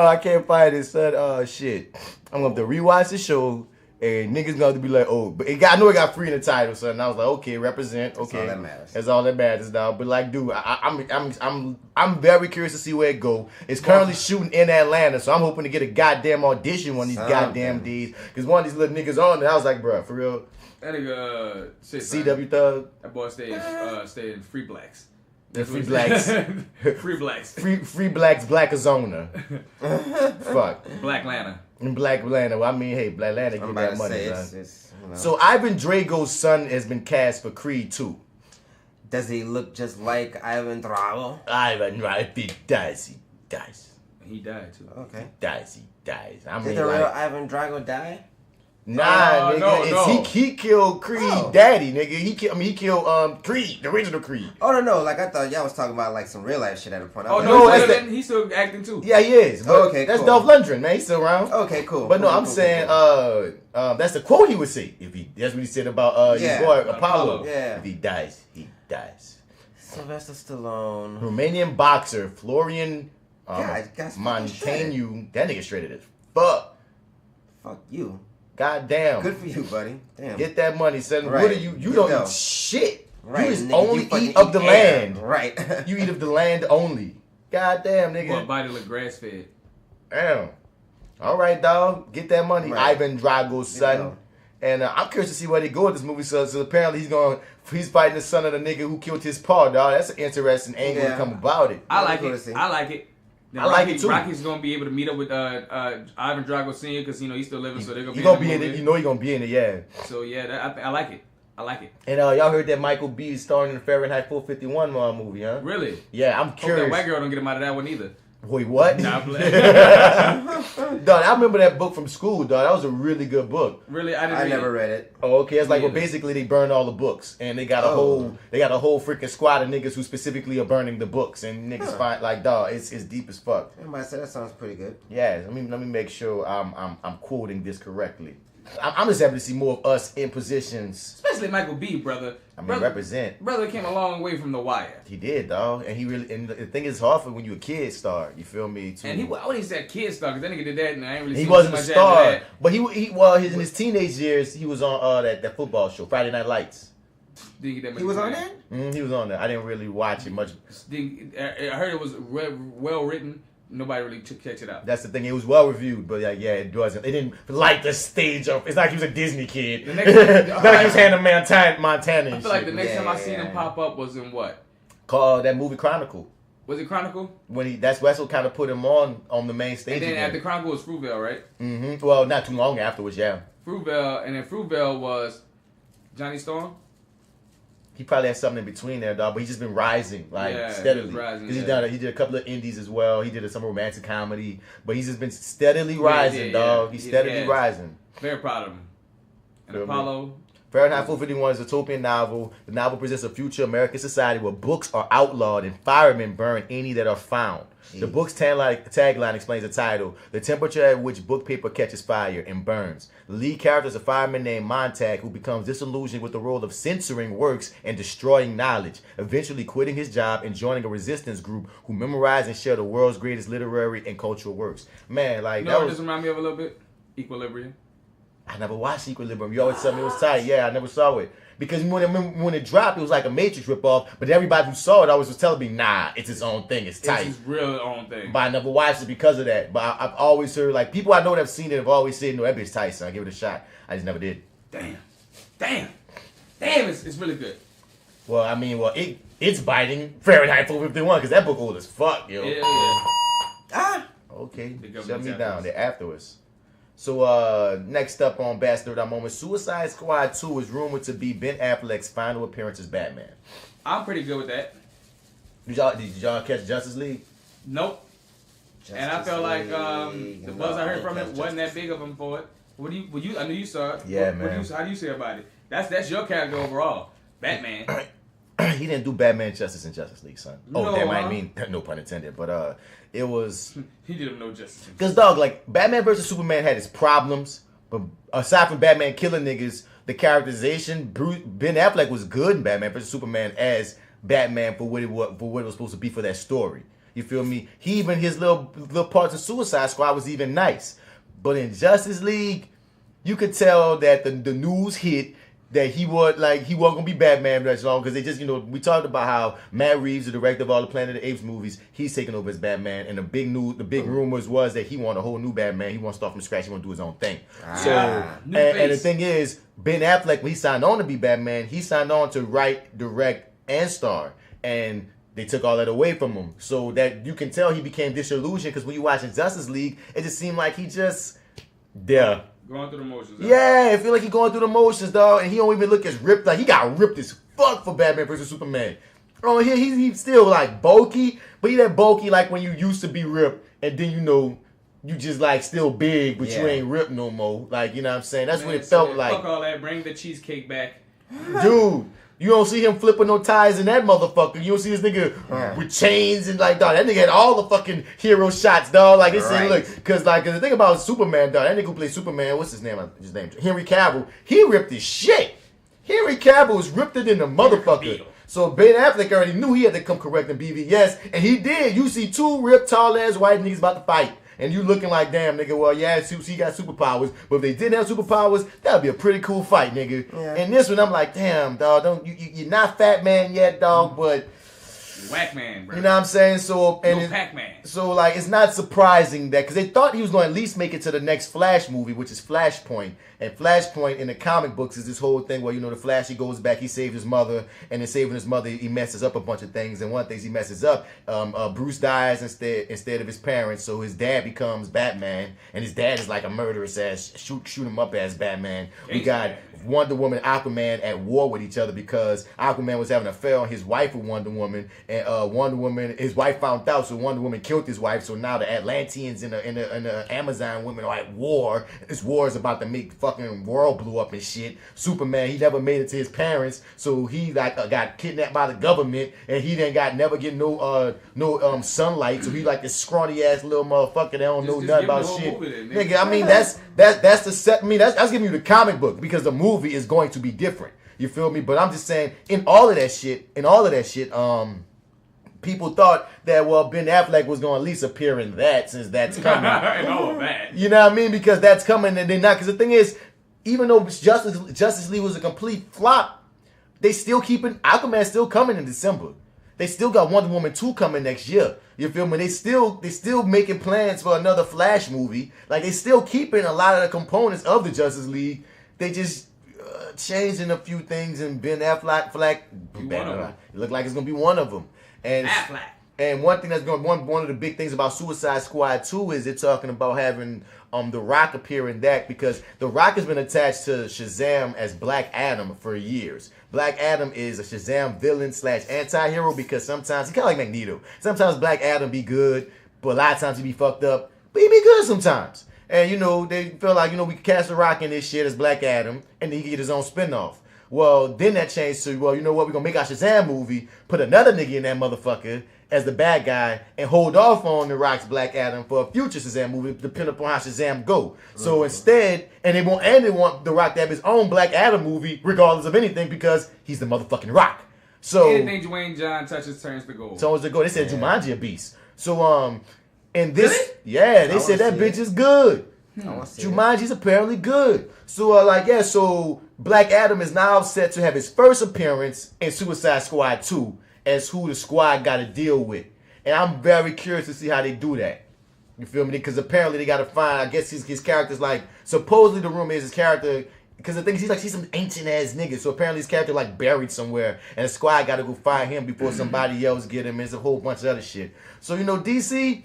I can't find it, son. Oh shit. I'm gonna have to rewatch the show. And niggas gonna be like, oh, but I know it got free in the title, son. And I was like, okay, represent, okay. That's all that matters. That's all that matters, dog. But like, dude, I'm very curious to see where it go. It's currently shooting in Atlanta, so I'm hoping to get a goddamn audition one of these goddamn days. Cause one of these little niggas on there, I was like, bro, for real. That nigga, shit, CW Thug. That boy stayed in Free Blacks. The Free Blacks. Free Blacks. Free Blacks, Black Azona. Fuck. Black Lana. In Black Atlanta. Well, I mean, hey, Black Atlanta get that money, son. You know. So Ivan Drago's son has been cast for Creed 2. Does he look just like Ivan Drago? Ivan, right? He dies. He died too. Okay. He dies. I mean, Did the real Ivan Drago die? Nah, nigga. No. He killed Creed daddy, nigga. He killed Creed, the original Creed. Oh no, like I thought y'all was talking about like some real life shit at a point. He's still acting too. Yeah, he is. But okay, that's cool. Dolph Lundgren, man. He's still around. Okay, cool. But no, I'm saying that's the quote he would say that's what he said about your boy Apollo. Yeah. If he dies, he dies. Sylvester Stallone. Romanian boxer Florian God, Montaigne. That nigga shredded as fuck. Fuck you. God damn. Good for you, buddy. Damn. Get that money, son. Right. What are you? You don't eat shit. Right, You just nigga, only you fucking eat of the eat land. air. Right. You eat of the land only. God damn, nigga. Well, body look grass fed. Damn. All right, dog. Get that money. Right. Ivan Drago's son. go. And I'm curious to see where they go with this movie. So apparently he's fighting the son of the nigga who killed his paw, dog. That's an interesting angle to come about it. I like it. I like it. Then I like it too. Rocky's gonna be able to meet up with Ivan Drago Sr. because he's still living, so they're gonna be. He gonna be in in it. You know he gonna be in it, yeah. So yeah, I like it. I like it. And y'all heard that Michael B is starring in the Fahrenheit 451 movie, huh? Really? Yeah, I'm Hope curious. that white girl don't get him out of that one either. Wait, what? Nah, Dog, I remember that book from school, dog. That was a really good book. Really, I never read it. Oh, okay. It's like, well, Neither. basically they burned all the books, and they got a whole freaking squad of niggas who specifically are burning the books, and niggas find like, dog, it's deep as fuck. Everybody said that sounds pretty good. Yeah, let me make sure I'm quoting this correctly. I'm just happy to see more of us in positions. Especially Michael B, brother. I mean, brother, represent. Brother came a long way from The Wire. He did, dog, and he really. And the thing is, hard for when you a kid star. You feel me? Too. And I wouldn't say kid star because that nigga did that, and I ain't really. He seen wasn't too a much star, after that. but in his teenage years, he was on that football show, Friday Night Lights. Didn't get that much He was on credit. there? He was on there. I didn't really watch it much. I heard it was well written. Nobody really checked it out. That's the thing. It was well reviewed, but yeah, it wasn't. It didn't light the stage up. It's like he was a Disney kid. The next time, not like he was Hannah Montana. I feel like the next time I seen him pop up was in what? Called that movie Chronicle. Was it Chronicle? When that's what kind of put him on the main stage. And then again. after Chronicle was Fruitvale, right? Mm-hmm. Well, not too long afterwards, yeah. Fruitvale, and then Fruitvale was Johnny Storm. He probably had something in between there, dog. But he's just been rising, steadily. He did a couple of indies as well. He did some romantic comedy, but he's just been steadily rising, dog. He's steadily rising. Very proud of him. And Apollo. Fahrenheit 451 is a utopian novel. The novel presents a future American society where books are outlawed and firemen burn any that are found. The book's tagline explains the title: the temperature at which book paper catches fire and burns. The lead character is a fireman named Montag who becomes disillusioned with the role of censoring works and destroying knowledge, eventually quitting his job and joining a resistance group who memorize and share the world's greatest literary and cultural works. Man, like you know what this remind me of a little bit? Equilibrium. I never watched Equilibrium. You always told me it was tight. Yeah, I never saw it. Because when it dropped, it was like a Matrix ripoff. But everybody who saw it always was telling me, nah, it's its own thing. It's tight. It's his real own thing. But I never watched it because of that. But I've always heard, like, people I know that have seen it have always said, no, that bitch tight, son. Give it a shot. I just never did. Damn, it's really good. Well, I mean, it's biting Fahrenheit 451 because that book old as fuck, yo. Yeah. Okay, shut me down. They're after us. So, next up on Bastard Moment, Suicide Squad 2 is rumored to be Ben Affleck's final appearance as Batman. I'm pretty good with that. Did y'all catch Justice League? Nope. And I felt like the buzz I heard from it wasn't that big of him for it. I knew you saw it. Yeah, man. How do you say about it? That's your character overall. Batman. He didn't do Batman justice in Justice League, son. No, that might mean no pun intended, but it was. He did him no justice. Because dog, like Batman versus Superman had its problems, but aside from Batman killing niggas, the characterization Ben Affleck was good in Batman versus Superman as Batman for what it was supposed to be for that story. You feel me? His little parts of Suicide Squad was even nice, but in Justice League, you could tell that the news hit that he wasn't gonna be Batman that long because they just, we talked about how Matt Reeves, the director of all the Planet of the Apes movies, he's taking over as Batman, and the big rumors was that he wanted a whole new Batman. He wants to start from scratch. He want to do his own thing. And the thing is, Ben Affleck, when he signed on to be Batman, he signed on to write, direct, and star, and they took all that away from him. So that you can tell he became disillusioned because when you watching Justice League, it just seemed like he just going through the motions. Yeah, I feel like he's going through the motions, dog, and he don't even look as ripped. Like, he got ripped as fuck for Batman vs. Superman. Oh, here he's still, like, bulky, but he that bulky, like, when you used to be ripped, and then, you just, like, still big, but you ain't ripped no more. Like, you know what I'm saying? That's what it felt like. Fuck all that. Bring the cheesecake back. Dude, you don't see him flipping no ties in that motherfucker. You don't see this nigga with chains and like, dog, that nigga had all the fucking hero shots, dog. Like, it's look, cause the thing about Superman, dog, that nigga who plays Superman, what's his name? Henry Cavill. He ripped his shit. Henry Cavill was ripped it in the motherfucker. So Ben Affleck already knew he had to come correct in BVS, and he did. You see two ripped, tall ass white niggas about to fight. and you looking like, damn, nigga, well, yeah, he got superpowers, but if they didn't have superpowers, that'd be a pretty cool fight, nigga. Yeah. And this one, I'm like, damn, dog, you're not Fat Man yet, dog, but... Whack Man, bro. You know what I'm saying? So, and no Pac-Man. So, like, it's not surprising that, because they thought he was going to at least make it to the next Flash movie, which is Flashpoint. And Flashpoint in the comic books is this whole thing where, you know, the Flash, he goes back, he saved his mother, and in saving his mother, he messes up a bunch of things. And one of the things he messes up, Bruce dies instead of his parents, so his dad becomes Batman, and his dad is like a murderous ass, shoot him up as Batman. We got Wonder Woman and Aquaman at war with each other because Aquaman was having an affair on his wife with Wonder Woman, and Wonder Woman, his wife found out, so Wonder Woman killed his wife. So now the Atlanteans and the Amazon women are at war. This war is about to make fucking world blew up and shit. Superman, he never made it to his parents, so he like got kidnapped by the government, and he never get no sunlight. So he like this scrawny ass little motherfucker that don't know nothing about shit. Nigga, I mean that's the set. I mean that's giving you the comic book because the movie is going to be different. You feel me? But I'm just saying, in all of that shit, people thought that, well, Ben Affleck was going to at least appear in that since that's coming. And all of that. You know what I mean? Because that's coming and they're not. Because the thing is, even though Justice League was a complete flop, they still keeping, Aquaman's still coming in December. They still got Wonder Woman 2 coming next year. You feel me? They still making plans for another Flash movie. Like, they still keeping a lot of the components of the Justice League. They just changing a few things, and Ben Affleck, it look like it's going to be one of them. And one thing that's going one of the big things about Suicide Squad 2 is they're talking about having The Rock appear in that, because The Rock has been attached to Shazam as Black Adam for years. Black Adam is a Shazam villain / anti-hero because sometimes, he's kind of like Magneto. Sometimes Black Adam be good, but a lot of times he be fucked up, but he be good sometimes. And, you know, they feel like, you know, we can cast The Rock in this shit as Black Adam, and then he can get his own spinoff. Well, then that changed to, well, you know what, we're going to make our Shazam movie, put another nigga in that motherfucker as the bad guy, and hold off on The Rock's Black Adam for a future Shazam movie, depending upon how Shazam go. So instead, and they want The Rock to have his own Black Adam movie, regardless of anything, because he's the motherfucking Rock. So anything Dwayne John touches turns to gold. They said Jumanji a beast. So, and this, they said that bitch is good. Jumanji's apparently good. So, so Black Adam is now set to have his first appearance in Suicide Squad 2 as who the squad got to deal with. And I'm very curious to see how they do that. You feel me? Because apparently they got to find, I guess his character's like, supposedly the rumor is his character, because the thing is, he's some ancient ass nigga. So apparently his character like buried somewhere, and the squad got to go find him before somebody else get him. There's a whole bunch of other shit. So, you know, DC...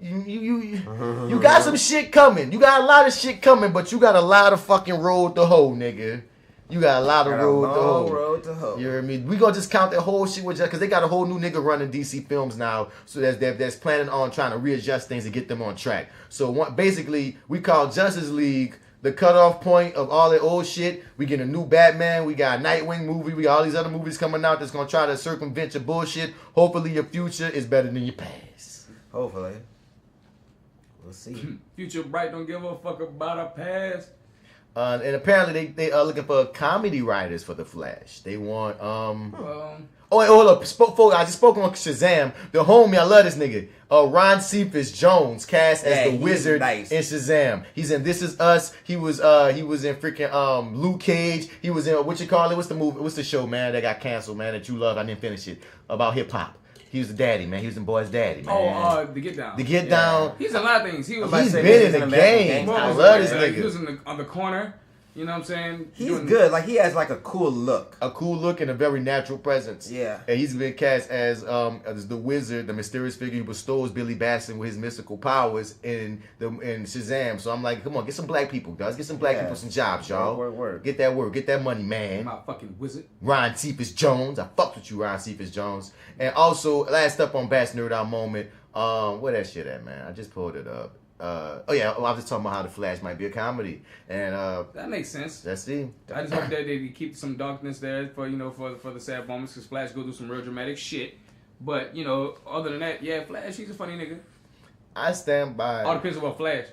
You got some shit coming. You got a lot of shit coming, but you got a lot of fucking road to hoe, nigga. You got a lot of road to hoe. You hear me? We gonna just count that whole shit with because they got a whole new nigga running DC Films now, so that's planning on trying to readjust things and get them on track. So basically, we call Justice League the cutoff point of all that old shit. We get a new Batman. We got a Nightwing movie. We got all these other movies coming out that's gonna try to circumvent your bullshit. Hopefully, your future is better than your past. Hopefully. We'll see. Future Bright don't give a fuck about a past. And apparently they are looking for comedy writers for the Flash. They want hold up. I just spoke on Shazam. The homie, I love this nigga. Ron Cephas Jones cast as the Wizard in Shazam. He's in This Is Us. He was in freaking Luke Cage. He was in What's the movie? What's the show, man, that got canceled, man, that you love? I didn't finish it. About hip hop. He was the daddy, man. He was the boy's daddy, man. The Get Down. The Get Down. He's a lot of things. He's been in the game. I love this nigga. He was on the corner. You know what I'm saying? He's good. Like, he has like a cool look. A cool look and a very natural presence. Yeah. And he's been cast as the Wizard, the mysterious figure who bestows Billy Batson with his mystical powers in Shazam. So I'm like, come on, get some black people, guys. Get some black people some jobs, y'all. Word. Get that work. Get that money, man. My fucking wizard. Ron Cephas Jones. I fucked with you, Ron Cephas Jones. And also, last up on Bats NerdOut moment. Where that shit at, man? I just pulled it up. I was just talking about how the Flash might be a comedy, and that makes sense. That's it. I just hope that they keep some darkness there for the sad moments, because Flash go do some real dramatic shit. But other than that, Flash, he's a funny nigga. I stand by. All depends on what Flash.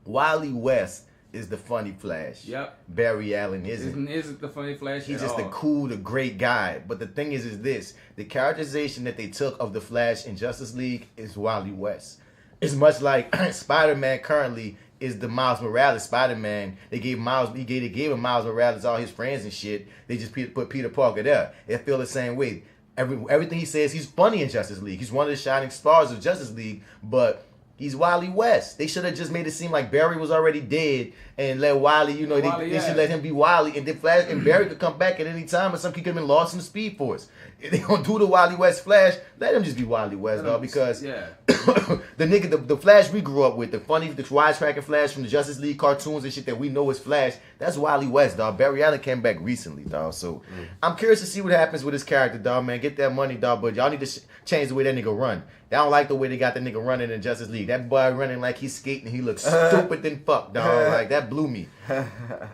Wally West is the funny Flash. Yep. Barry Allen isn't. Isn't the funny Flash? He's just the cool, the great guy. But the thing is this: the characterization that they took of the Flash in Justice League is Wally West. it's much like Spider-Man currently is the Miles Morales Spider-Man. They gave him Miles Morales all his friends and shit. They just put Peter Parker there. It feel the same way. Everything he says, he's funny in Justice League. He's one of the shining stars of Justice League, but he's Wily West. They should have just made it seem like Barry was already dead and let Wily, they should let him be Wily, and then Flash and Barry could come back at any time, or some kid could have been lost in the Speed Force. If they gonna do the Wily West Flash, let him just be Wily West, dog, because the nigga, the Flash we grew up with, the wisecracking Flash from the Justice League cartoons and shit that we know is Flash, that's Wily West, dog. Barry Allen came back recently, dog, so I'm curious to see what happens with his character, dog, man. Get that money, dog, but y'all need to change the way that nigga run. I don't like the way they got that nigga running in Justice League. That boy running like he's skating, he looks stupid than fuck, dog. Like, that blew me.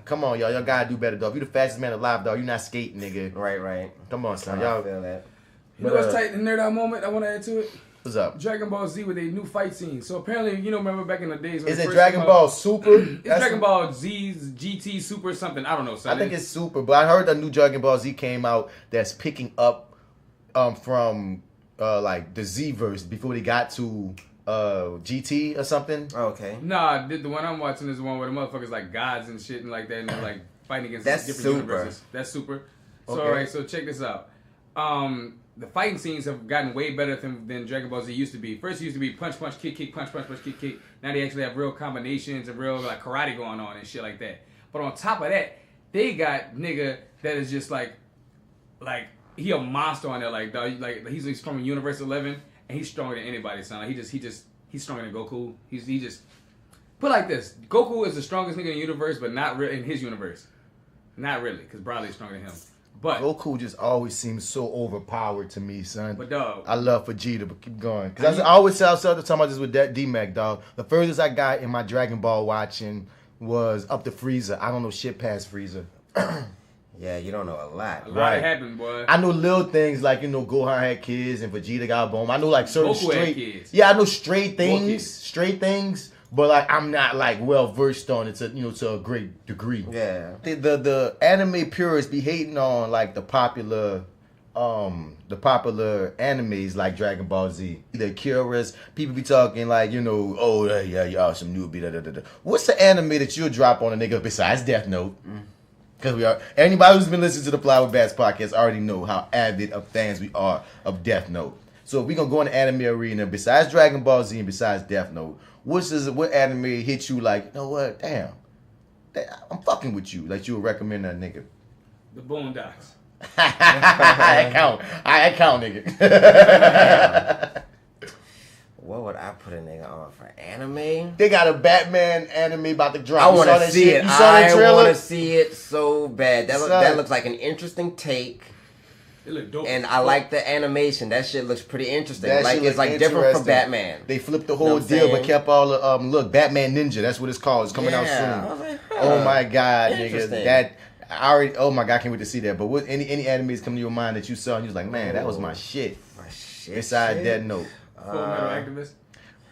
Come on, y'all. Y'all gotta do better, dog. You the fastest man alive, dog. You not skating, nigga. Right. Come on, son. Y'all feel that. You know what's tight? The NerdOut moment I want to add to it? What's up? Dragon Ball Z with a new fight scene. So apparently, remember back in the days when is it Dragon Ball Super? It's Dragon Ball Z's GT Super something. I don't know. Son. I think it's Super, but I heard a new Dragon Ball Z came out that's picking up from like the Z-verse before they got to GT or something. Okay. Nah, the one I'm watching is the one where the motherfuckers like gods and shit and like that, and they're like fighting against different universes. That's Super. So Okay. alright, so check this out. The fighting scenes have gotten way better than Dragon Ball Z used to be. First it used to be punch, punch, kick, kick, punch, punch, punch, kick, kick. Now they actually have real combinations and real like karate going on and shit like that. But on top of that, they got nigga that is just like he a monster on there, like dog, like he's from Universe 11 and he's stronger than anybody, son. Like, he's stronger than Goku. He just put it like this: Goku is the strongest nigga in the universe, but not in his universe. Not really, because Broly's stronger than him. But Goku just always seems so overpowered to me, son. But dog, I love Vegeta, but keep going. Because I always say, I was talking about this with D-Mac, dog. The furthest I got in my Dragon Ball watching was up to Frieza. I don't know shit past Frieza. Yeah, you don't know a lot. A lot happened, boy. I know little things like, Gohan had kids and Vegeta got bomb. I know like certain Goku had kids. Yeah, I know straight things, but like I'm not like well versed on it to a great degree. Yeah. The anime purists be hating on like the popular animes like Dragon Ball Z. The curious people be talking like, oh yeah, y'all some newbie. Da. What's the anime that you'll drop on a nigga besides Death Note? Because anybody who's been listening to the Fly with Bats podcast already know how avid of fans we are of Death Note. So if we gonna go in the anime arena, besides Dragon Ball Z and besides Death Note, what anime hit you like, you know what, damn, I'm fucking with you, like you would recommend that nigga? The Boondocks. I count, nigga. What would I put a nigga on for anime? They got a Batman anime about to drop. I want to see it. You saw that trailer? I want to see it so bad. That looks like an interesting take. It look dope. And I like the animation. That shit looks pretty interesting. That like shit it's like different from Batman. They flipped the whole deal, but kept all the Batman Ninja. That's what it's called. It's coming out soon. I was like, Oh my god, nigga, oh my god, I can't wait to see that. But what any animes come to your mind that you saw and you was like, man, that was my shit. Besides Death Note. Full Metal Alchemist.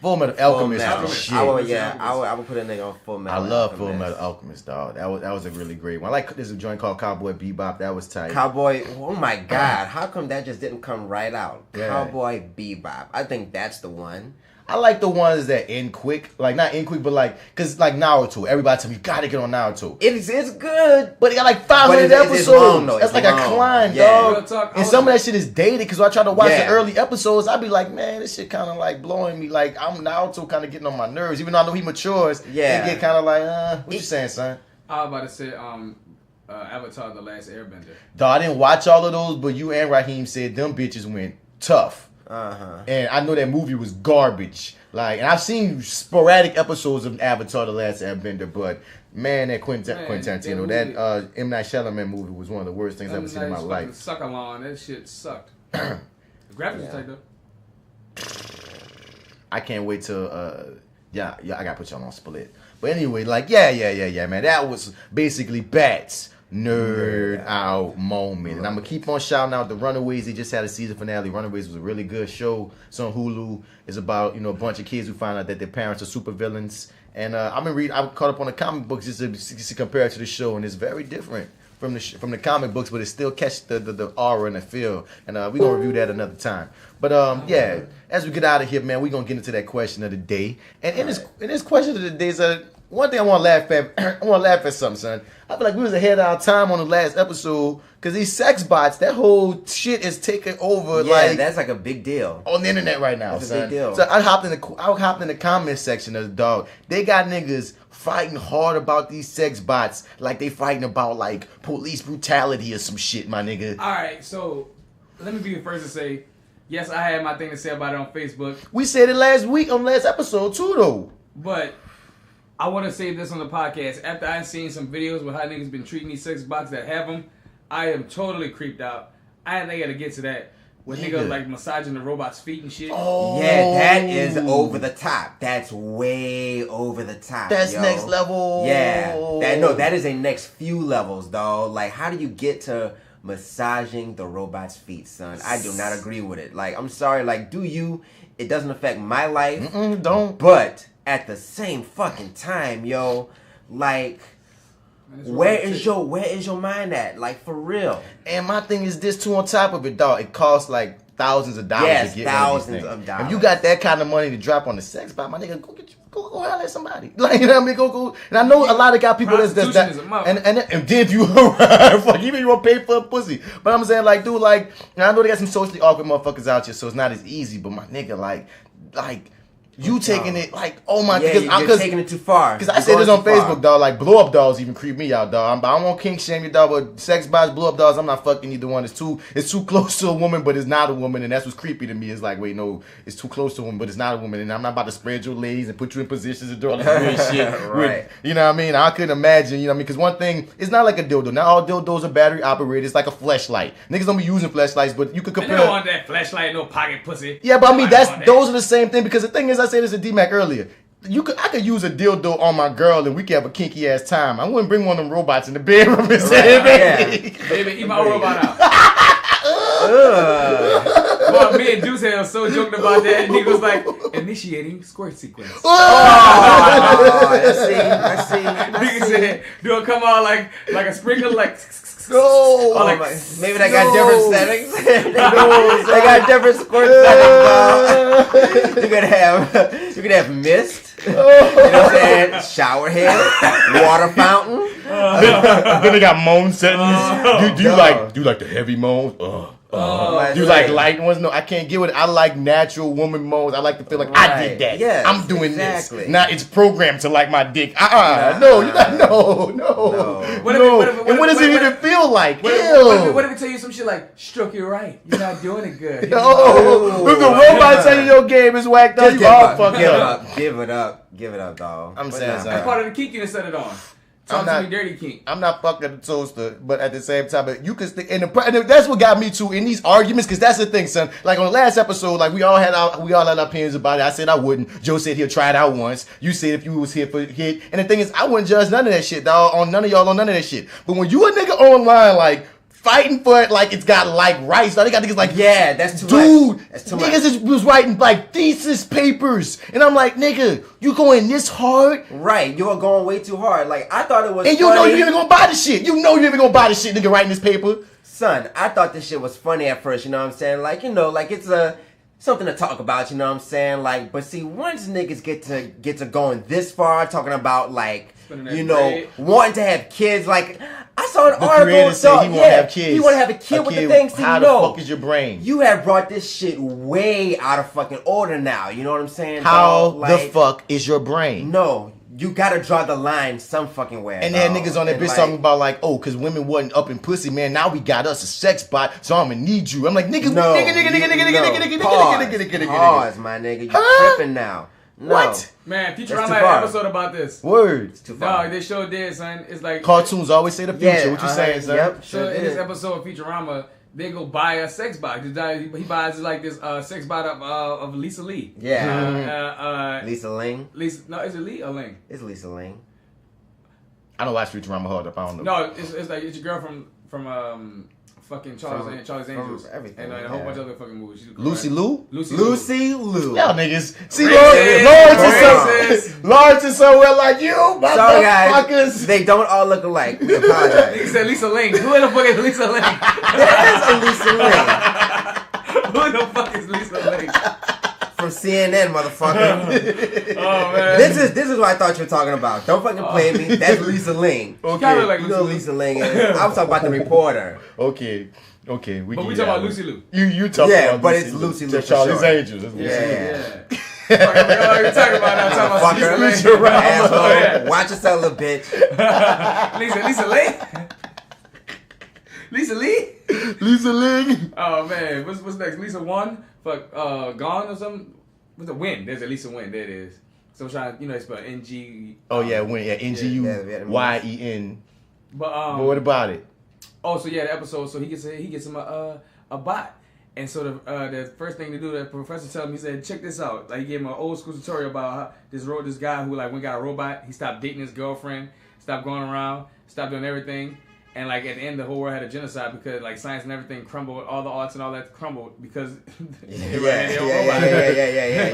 Full Metal Alchemist is shit. I would put a nigga on Full Metal. I love Full Metal Alchemist, dog. That was a really great one. I like there's a joint called Cowboy Bebop. That was tight. Oh my god, how come that just didn't come right out? Yeah. Cowboy Bebop. I think that's the one. I like the ones that end quick, like not end quick, but like, cause like Naruto, everybody tell me you gotta get on Naruto. It's good, but it got like 500 episodes. Long, though. That's like a climb, dog. And some of that shit is dated. Cause when I try to watch the early episodes, I be like, man, this shit kind of like blowing me. Like I'm Naruto kind of getting on my nerves, even though I know he matures. Yeah, they get kind of like, what you saying, son? I was about to say, Avatar: The Last Airbender. Dog, I didn't watch all of those, but you and Raheem said them bitches went tough. And I know that movie was garbage. Like, and I've seen sporadic episodes of Avatar: The Last Airbender, but man, that Quentin Tarantino, that M. Night Shyamalan movie was one of the worst things I've ever seen in my life. Suck along, that shit sucked. The graphics tight though. I can't wait till I gotta put y'all on Split. But anyway, like yeah, man, that was basically Bats Nerd Out moment. And I'm gonna keep on shouting out the Runaways. They just had a season finale. Runaways was a really good show. It's on Hulu. It's about a bunch of kids who find out that their parents are supervillains. And I'm caught up on the comic books just to compare it to the show, and it's very different from the comic books, but it still catch the aura and the feel. And we're gonna review that another time. But yeah, as we get out of here, man, we're gonna get into that question of the day. And in this question of the day is one thing I want to laugh at. I want to laugh at something, son. I feel like we was ahead of our time on the last episode because these sex bots, that whole shit is taking over. Yeah, like that's like a big deal on the internet right now, that's son. a big deal. So I hopped in the comment section of the dog. They got niggas fighting hard about these sex bots like they fighting about like police brutality or some shit, my nigga. All right, so let me be the first to say, yes, I had my thing to say about it on Facebook. We said it last week on last episode too, though. But I want to say this on the podcast. After I've seen some videos with how niggas been treating these sex bots that have them, I am totally creeped out. I ain't got to get to that. With niggas like massaging the robot's feet and shit. Oh. Yeah, that is over the top. That's way over the top. That's next level. Yeah. That is a next few levels, dog. Like, how do you get to massaging the robot's feet, son? I do not agree with it. Like, I'm sorry. Like, do you? It doesn't affect my life. Don't. But at the same fucking time, yo, like, where is your mind at? Like, for real. And my thing is this too on top of it, dog. It costs like thousands of dollars to get thousands of dollars. If you got that kind of money to drop on the sex bot, my nigga, go holler at somebody. Like, you know what I mean? Go. And I know a lot of got people that's that. And then if you fuck, even you want to pay for a pussy. But I'm saying, like, dude, like, and I know they got some socially awkward motherfuckers out here, so it's not as easy. But my nigga, like. You taking it like, oh my god, you're taking it too far. Because I said this on Facebook, dog. Like, blow up dolls even creep me out, dog. I don't want kink shame you, dog. But sex bots, blow up dolls, I'm not fucking either one. It's too close to a woman, but it's not a woman, and that's what's creepy to me. It's like, wait, no, it's too close to a woman, but it's not a woman, and I'm not about to spread your legs and put you in positions and do all that weird shit. Right. You know what I mean? I couldn't imagine. You know what I mean? Because one thing, it's not like a dildo. Not all dildos are battery operated. It's like a fleshlight. Niggas don't be using fleshlights, but you could compare. I don't want that fleshlight, no pocket pussy. Yeah, but I mean those are the same thing. Because the thing is, I said this to D-Mac earlier. I could use a dildo on my girl and we could have a kinky ass time. I wouldn't bring one of them robots in the bedroom and say, baby, eat my robot out. Well, me and Deuce had so joking about that, and he was like, initiating squirt sequence. I see. Nigga said, do it come out like a sprinkler, like. Maybe they got different settings. They got different squirt settings, dog. You could have mist. You know what I'm saying? Shower head, water fountain. Then they got moan settings. Do you like the heavy moans? Do you like light ones? No, I can't get with it. I like natural woman moans. I like to feel like I did that. Yes, I'm doing this. Now it's programmed to like my dick. No. And what does it even feel like? What if it tell you some shit like, stroke you right? You're not doing it good. If the robot tell you your game is whacked up, you all fucked up. Give it up, dog. I'm saying that's part of the kink you to set it on. Talk to me dirty kink. I'm not fucking the toaster, but at the same time, you can stick. And that's what got me too in these arguments, because that's the thing, son. Like on the last episode, like we all had our opinions about it. I said I wouldn't. Joe said he'll try it out once. You said if you was here for hit. And the thing is, I wouldn't judge none of that shit, dog. On none of y'all on none of that shit. But when you a nigga online, like fighting for it like it's got like rights. They got niggas like, yeah, that's too much. That's too niggas was writing like thesis papers. And I'm like, nigga, you going this hard? Right, you're going way too hard. Like, I thought it was and you know you're even gonna buy the shit. You know you're even gonna buy the shit, nigga, writing this paper. Son, I thought this shit was funny at first, you know what I'm saying? Like, you know, like it's something to talk about, you know what I'm saying? Like, but see, once niggas get to going this far, talking about like, you know, wanting to have kids, like I saw an article. Said he want to have kids. He want to have a kid with the things. How the fuck is your brain? You have brought this shit way out of fucking order now. You know what I'm saying? How the fuck is your brain? No, you gotta draw the line some fucking way. And they had niggas on that bitch talking about like, oh, cause women wasn't up in pussy, man. Now we got us a sex bot, so I'm gonna need you. I'm like, nigga, nigga. Pause, my nigga. You tripping now? No. What? Man, Futurama had an episode about this. Words. Too far. No, they sure did, son. It's like cartoons always say the future. Yeah, what you saying, son? Yep, so in this episode of Futurama, they go buy a sex bot. He buys like this sex bot of Lisa Lee. Yeah. Lisa Ling. No, is it Lee or Ling? It's Lisa Ling. I don't watch Futurama hard up. I don't know. No, it's like it's your girl from fucking Charlie's Angels everything, and a whole bunch of other fucking movies. Lucy Liu. Y'all niggas. See, Lord Yes. Lawrence is somewhere like you, Sorry, guys. motherfuckers. They don't all look alike. We apologize. Nigga said Lisa Ling. Who the fuck is Lisa Ling? There is a Lisa Ling Who the fuck is Lisa Ling? from CNN, motherfucker. Oh man. This is what I thought you were talking about. Don't fucking play me. That's Lisa Ling. She kinda look like You know Lucy Lou. Lisa Ling is. I was talking about the reporter. Okay. But We we can talking get about out. Lucy Lou. You talking Yeah, about but Lucy it's Lou. Lucy Lou Just for Charlie's sure. Angels. That's Lucy Lou. Yeah. What you talking about now? Talking about Fucker. Lisa Ling. Asshole. Yeah. Watch yourself, little bitch. Lisa Ling? Lisa Lee? Lisa Ling. Oh man, what's next? Lisa One? Fuck, Gone or something? What's the Win? There's a Lisa Win. There it is. So I'm trying, you know, it's spelled N-G. Oh yeah, Win. Yeah, NGUYEN. But what about it? Oh, so yeah, the episode. So he gets him a bot, and so the first thing to do, the professor told him, he said, check this out. Like he gave him an old school tutorial about how this guy who like when got a robot, he stopped dating his girlfriend, stopped going around, stopped doing everything. And like at the end, the whole world had a genocide because like science and everything crumbled, all the arts and all that crumbled because they had their own robots.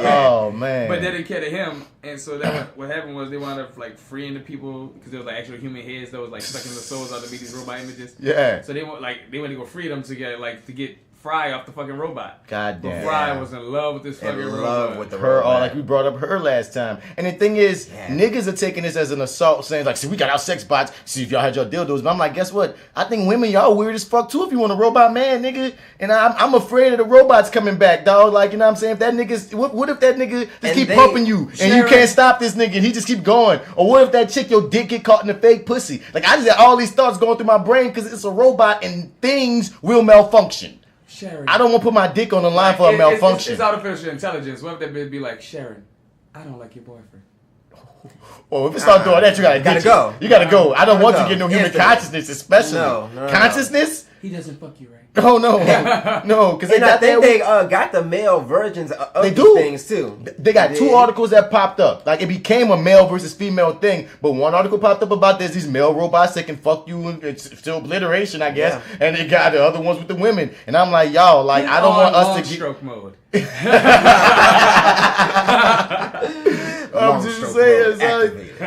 Yeah. Oh man. But they didn't care to him, and so that what happened was they wound up like freeing the people because there was like actual human heads that was like sucking the souls out to be these robot images. Yeah. So they went to go free them to get Fry off the fucking robot. God damn. But Fry was in love with this fucking robot. love with the Her, robot. like we brought up her last time. And the thing is, niggas are taking this as an assault, saying like, see, we got our sex bots, see if y'all had your dildos. But I'm like, guess what? I think women, y'all weird as fuck too if you want a robot man, nigga. And I'm afraid of the robots coming back, dog. Like, you know what I'm saying? If that nigga, what if that nigga just keep pumping you and you can't stop this nigga and he just keep going? Or what if that chick, your dick get caught in the fake pussy? Like, I just had all these thoughts going through my brain because it's a robot and things will malfunction. Sharon. I don't want to put my dick on the line for a malfunction. It's artificial intelligence. What if that bitch be like, Sharon, I don't like your boyfriend. Well, if it start doing that, you gotta go. You gotta go. I don't want you to get no human consciousness, especially No. consciousness. He doesn't fuck you right. Oh no, no, because And I think they got the male versions of these things too. They got two articles that popped up. Like it became a male versus female thing, but one article popped up about there's these male robots that can fuck you and it's still obliteration, I guess. Yeah. And they got the other ones with the women. And I'm like, y'all, like I don't want us to get stroke mode. I'm just saying, son. Dude,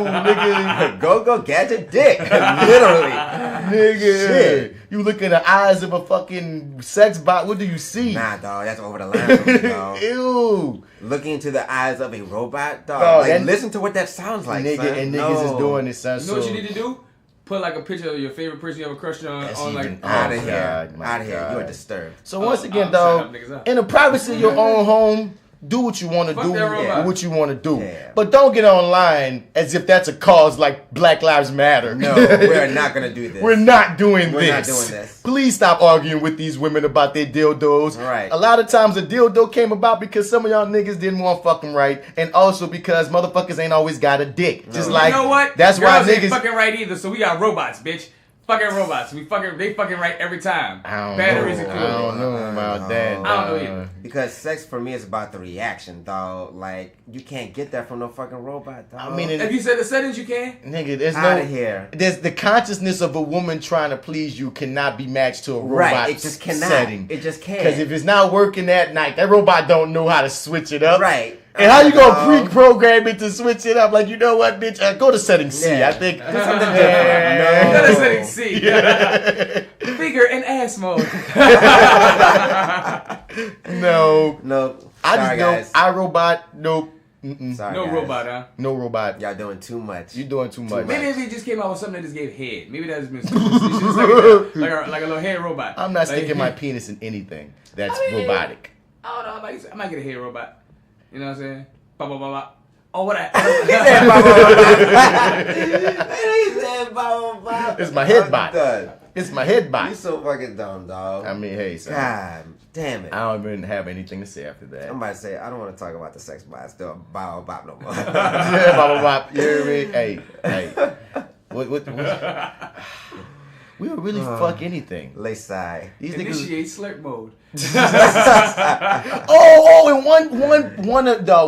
nigga. Go gadget dick. Literally. Nigga. Shit. You look in the eyes of a fucking sex bot, what do you see? Nah, dog, that's over the line for me, dog. Ew. Looking into the eyes of a robot, dog. Dog, like, listen to what that sounds like, nigga, son. and niggas is doing this, son. You know what you need to do? Put like a picture of your favorite person you have a crush on like out of here. Out of here. You are disturbed. So once again, dog, in the privacy of your own home, do what you want to do with what you want to do. Yeah. But don't get online as if that's a cause like Black Lives Matter. No, we're not going to do this. We're not doing We're not doing this. Please stop arguing with these women about their dildos. Right. A lot of times a dildo came about because some of y'all niggas didn't want fucking right, and also because motherfuckers ain't always got a dick. No. Just like, you know what? That's Girls why niggas ain't fucking right either, so we got robots, bitch. Fucking robots. They fucking right every time. Batteries included. I don't know about that. I don't know either. Because sex for me is about the reaction, dog. Like, you can't get that from no fucking robot, dog. I mean, if you set the settings, you can. Nigga, there's out of here. There's the consciousness of a woman trying to please you cannot be matched to a robot right. It just cannot. setting. It just can't. Because if it's not working that night, that robot don't know how to switch it up. Right. And how you gonna pre-program it to switch it up? Like, you know what, bitch? Go to settings C. I think. Do something different. Go to settings C. Figure and ass mode. No. I just know iRobot. Nope. Sorry, no guys. robot, huh? No robot. Y'all doing too much. You doing too much. Maybe if he just came out with something that just gave head. Maybe that's been like a little head robot. I'm not sticking my penis in anything that's robotic. I don't know. I might get a head robot. You know what I'm saying? Ba ba ba ba. Oh, what? He said ba ba ba. It's my head bot. It's my head bot. You so fucking dumb, dog. I mean, hey, son. God damn it. I don't even have anything to say after that. I'm about to say, I don't want to talk about the sex bots. Still, bop bop no more. Yeah, bop bop. You hear me? Hey. What? We'll really fuck anything. Lay side. These Initiate slurp mode. And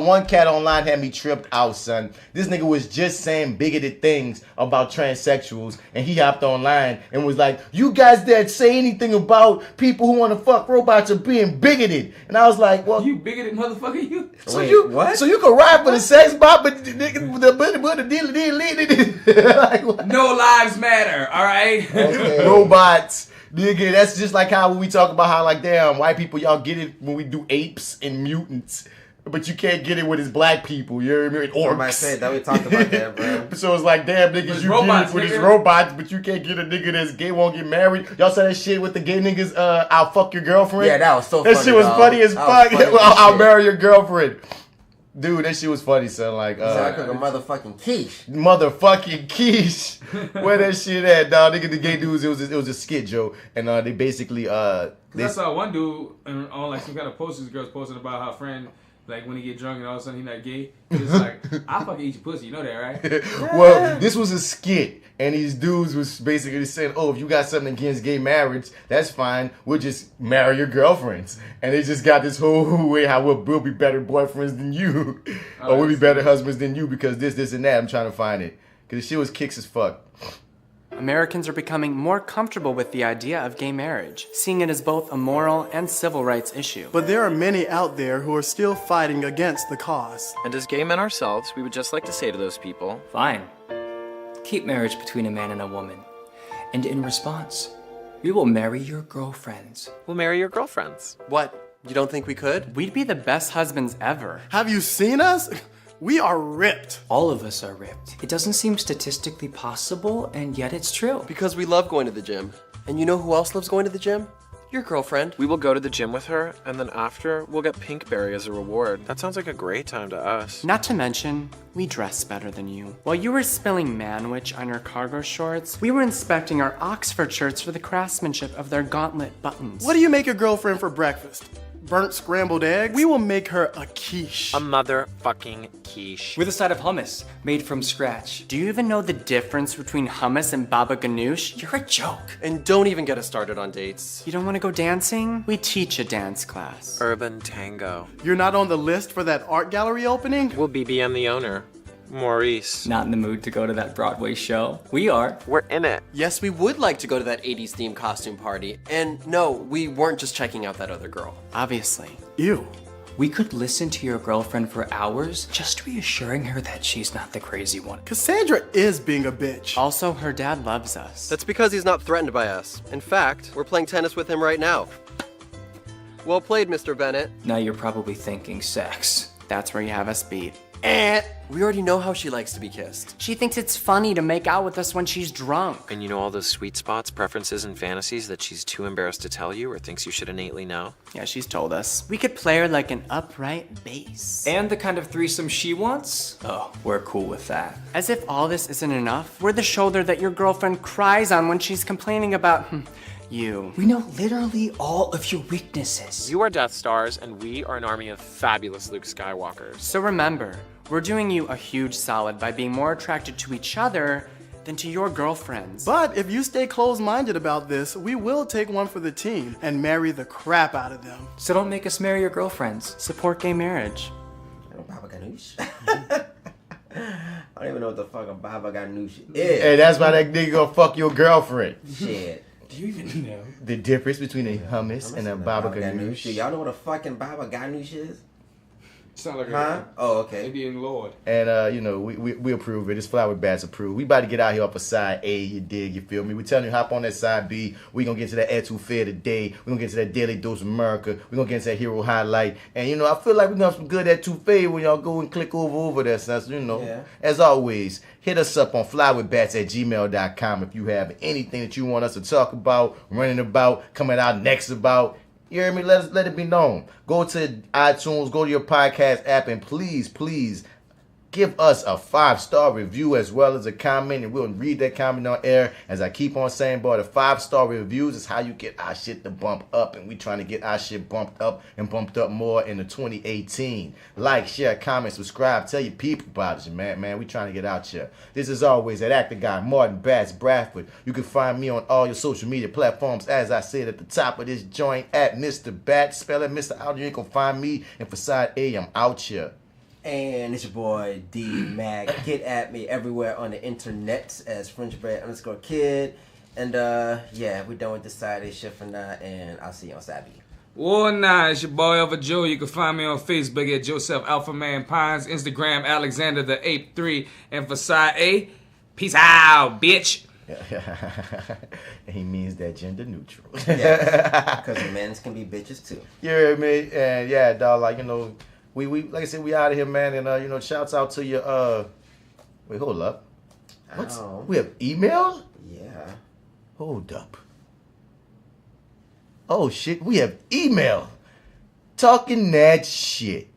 one cat online had me tripped out, son. This nigga was just saying bigoted things about transsexuals, and he hopped online and was like, "You guys that say anything about people who want to fuck robots are being bigoted." And I was like, "Well, you bigoted motherfucker, you." So what? So you can ride for the SexBot, but the like, no lives matter. All right. Okay. Robots. Nigga, that's just like how we talk about how, like, damn, white people, y'all get it when we do apes and mutants, but you can't get it with his black people, you know what I mean? Orcs. I said that we talked about that, bro. So it's like, damn, niggas, you robots, get it with his robots, but you can't get a nigga that's gay, won't get married. Y'all saw that shit with the gay niggas, I'll fuck your girlfriend? Yeah, that was so funny, That shit was funny as fuck. I'll marry your girlfriend. Dude, that shit was funny, son. Like, like a motherfucking quiche. Motherfucking quiche. Where that shit at, dog? Nigga, the gay dudes, it was a skit, Joe. And they basically, I saw one dude on like some kind of posters, girls posting about how friend, like when he get drunk and all of a sudden he not gay. It's like, I fucking eat your pussy, you know that, right? Well, this was a skit. And these dudes was basically saying, "Oh, if you got something against gay marriage, that's fine. We'll just marry your girlfriends." And they just got this whole way how we'll be better boyfriends than you, or we'll be better husbands than you because this, and that. I'm trying to find it because the shit was kicks as fuck. Americans are becoming more comfortable with the idea of gay marriage, seeing it as both a moral and civil rights issue. But there are many out there who are still fighting against the cause. And as gay men ourselves, we would just like to say to those people, fine. Keep marriage between a man and a woman. And in response, we will marry your girlfriends. We'll marry your girlfriends. What? You don't think we could? We'd be the best husbands ever. Have you seen us? We are ripped. All of us are ripped. It doesn't seem statistically possible, and yet it's true. Because we love going to the gym. And you know who else loves going to the gym? Your girlfriend. We will go to the gym with her, and then after, we'll get Pinkberry as a reward. That sounds like a great time to us. Not to mention, we dress better than you. While you were spilling manwich on your cargo shorts, we were inspecting our Oxford shirts for the craftsmanship of their gauntlet buttons. What do you make your girlfriend for breakfast? Burnt scrambled eggs? We will make her a quiche. A motherfucking quiche. With a side of hummus, made from scratch. Do you even know the difference between hummus and baba ganoush? You're a joke. And don't even get us started on dates. You don't want to go dancing? We teach a dance class. Urban tango. You're not on the list for that art gallery opening? We'll BBM the owner. Maurice. Not in the mood to go to that Broadway show. We are. We're in it. Yes, we would like to go to that 80s themed costume party. And no, we weren't just checking out that other girl. Obviously. Ew. We could listen to your girlfriend for hours, just reassuring her that she's not the crazy one. Cassandra is being a bitch. Also, her dad loves us. That's because he's not threatened by us. In fact, we're playing tennis with him right now. Well played, Mr. Bennett. Now you're probably thinking sex. That's where you have us beat. We already know how she likes to be kissed. She thinks it's funny to make out with us when she's drunk. And you know all those sweet spots, preferences, and fantasies that she's too embarrassed to tell you or thinks you should innately know? Yeah, she's told us. We could play her like an upright bass. And the kind of threesome she wants? Oh, we're cool with that. As if all this isn't enough, we're the shoulder that your girlfriend cries on when she's complaining about you. We know literally all of your weaknesses. You are Death Stars, and we are an army of fabulous Luke Skywalkers. So remember, we're doing you a huge solid by being more attracted to each other than to your girlfriends. But if you stay closed-minded about this, we will take one for the team and marry the crap out of them. So don't make us marry your girlfriends. Support gay marriage. Baba ganoush. I don't even know what the fuck a baba ganoush is. Hey, that's why that nigga gonna fuck your girlfriend. Shit. Do you even know? The difference between a hummus and a baba ganoush. Y'all know what a fucking baba ganoush is? Sound like Oh, okay. Indian Lord. And, you know, we approve it. It's FLYWITHBATS approved. We about to get out here off of side A, you dig, you feel me? We telling you, hop on that side B. We gonna get to that ETOUFEE today. We gonna get to that Daily Dose of Murica. We gonna get to that Hero Highlight. And, you know, I feel like we gonna have some good ETOUFEE when y'all go and click over there. So, you know, as always, hit us up on flywithbats@gmail.com if you have anything that you want us to talk about, running about, coming out next about. You hear me? Let it be known. Go to iTunes, go to your podcast app, and please give us a 5-star review as well as a comment, and we'll read that comment on air. As I keep on saying, boy, the 5-star reviews is how you get our shit to bump up, and we trying to get our shit bumped up and bumped up more in the 2018. Like, share, comment, subscribe, tell your people about it, man. We trying to get out here. This is always that actor guy, Martin Bats Bradford. You can find me on all your social media platforms, as I said at the top of this joint, at Mr. Bat. Spell it, Mr. Out. You ain't gonna find me. And for sideA, I'm out here. And it's your boy D-Mac. Get at me everywhere on the internet as FrenchBread_kid. And yeah, we're done with this sideA shit for now, and I'll see you on sideB. Well, nah, it's your boy AlphaJoe. You can find me on Facebook at Joseph Alpha Man Pines, Instagram Alexander the Ape 3, and for sideA, peace out, bitch. He means that gender neutral. Yeah, because men's can be bitches too. You hear me? And yeah, dog, like, you know, we like I said, we out of here, man. And you know, shouts out to your wait, hold up. What's we have email? Yeah. Hold up. Oh shit, we have email. Talking that shit.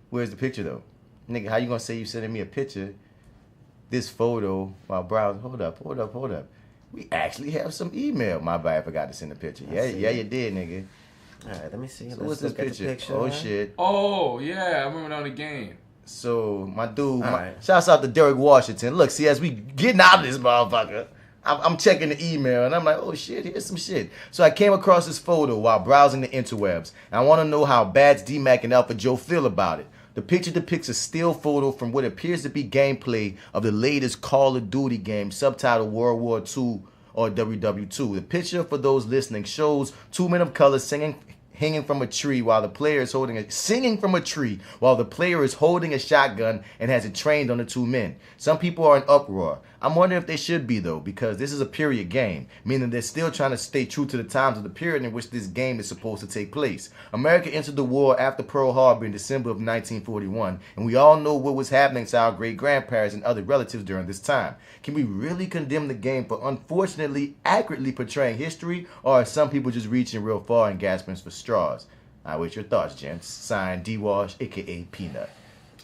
Where's the picture though? Nigga, how you gonna say you sending me a picture? This photo while browsing. Hold up. We actually have some email. My bad, I forgot to send a picture. Yeah, you did, nigga. Alright, let me see. So what's this picture? Oh shit. Oh yeah, I remember on the game. So my dude, shouts out to Derek Washington. Look, see, as we getting out of this motherfucker, I'm checking the email and I'm like, oh shit, here's some shit. So I came across this photo while browsing the interwebs. And I want to know how Bats, D-Mac, and AlphaJoe feel about it. The picture depicts a still photo from what appears to be gameplay of the latest Call of Duty game, subtitled World War II or WW2. The picture, for those listening, shows 2 men of color hanging from a tree while the player is singing from a tree while the player is holding a shotgun and has it trained on the 2 men. Some people are in uproar. I'm wondering if they should be though, because this is a period game, meaning they're still trying to stay true to the times of the period in which this game is supposed to take place. America entered the war after Pearl Harbor in December of 1941, and we all know what was happening to our great-grandparents and other relatives during this time. Can we really condemn the game for unfortunately accurately portraying history, or are some people just reaching real far and gasping for straws? I wait your thoughts, gents. Signed, D-Wash, aka Peanut.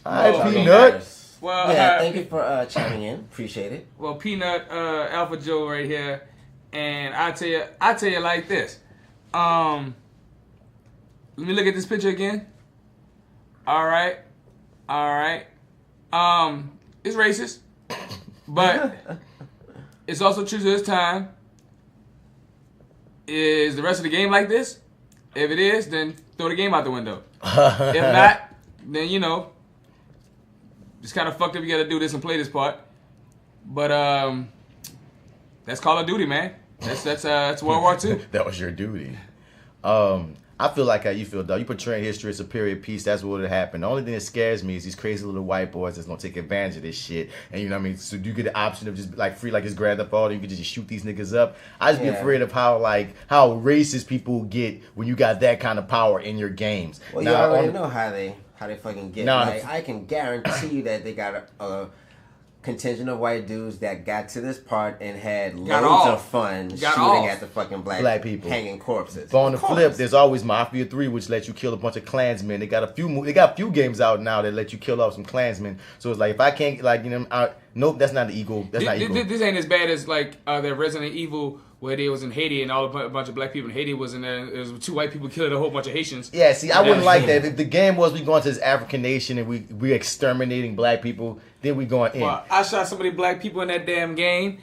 Alright, Peanut. Well, yeah, thank you for chiming in. Appreciate it. Well, Peanut, AlphaJoe right here, and I tell you like this. Let me look at this picture again. All right. It's racist, but it's also true to this time. Is the rest of the game like this? If it is, then throw the game out the window. If not, then you know. It's kind of fucked up. You got to do this and play this part, but that's Call of Duty, man. That's World War II. That was your duty. I feel like how you feel, though. You portray history as a period piece. That's what would happen. The only thing that scares me is these crazy little white boys that's gonna take advantage of this shit. And you know what I mean? So you get the option of just like free, like it's Grand Theft Auto. You can just shoot these niggas up. I just be afraid of how racist people get when you got that kind of power in your games. Well, now, you already know how they fucking get. No, like, I can guarantee you that they got a contingent of white dudes that got to this part and had loads of fun shooting at the fucking black people hanging corpses. But on the flip, there's always Mafia 3, which lets you kill a bunch of Klansmen. They got a few games out now that let you kill off some Klansmen. So it's like, if I can't, like, you know, nope, that's not the eagle. That's not equal. This ain't as bad as like the Resident Evil where they was in Haiti and a bunch of black people in Haiti was in there. It was 2 white people killing a whole bunch of Haitians. Yeah, see, I wouldn't like that. If the game was we going to this African nation and we exterminating black people, then we going in. Well, I shot so many black people in that damn game.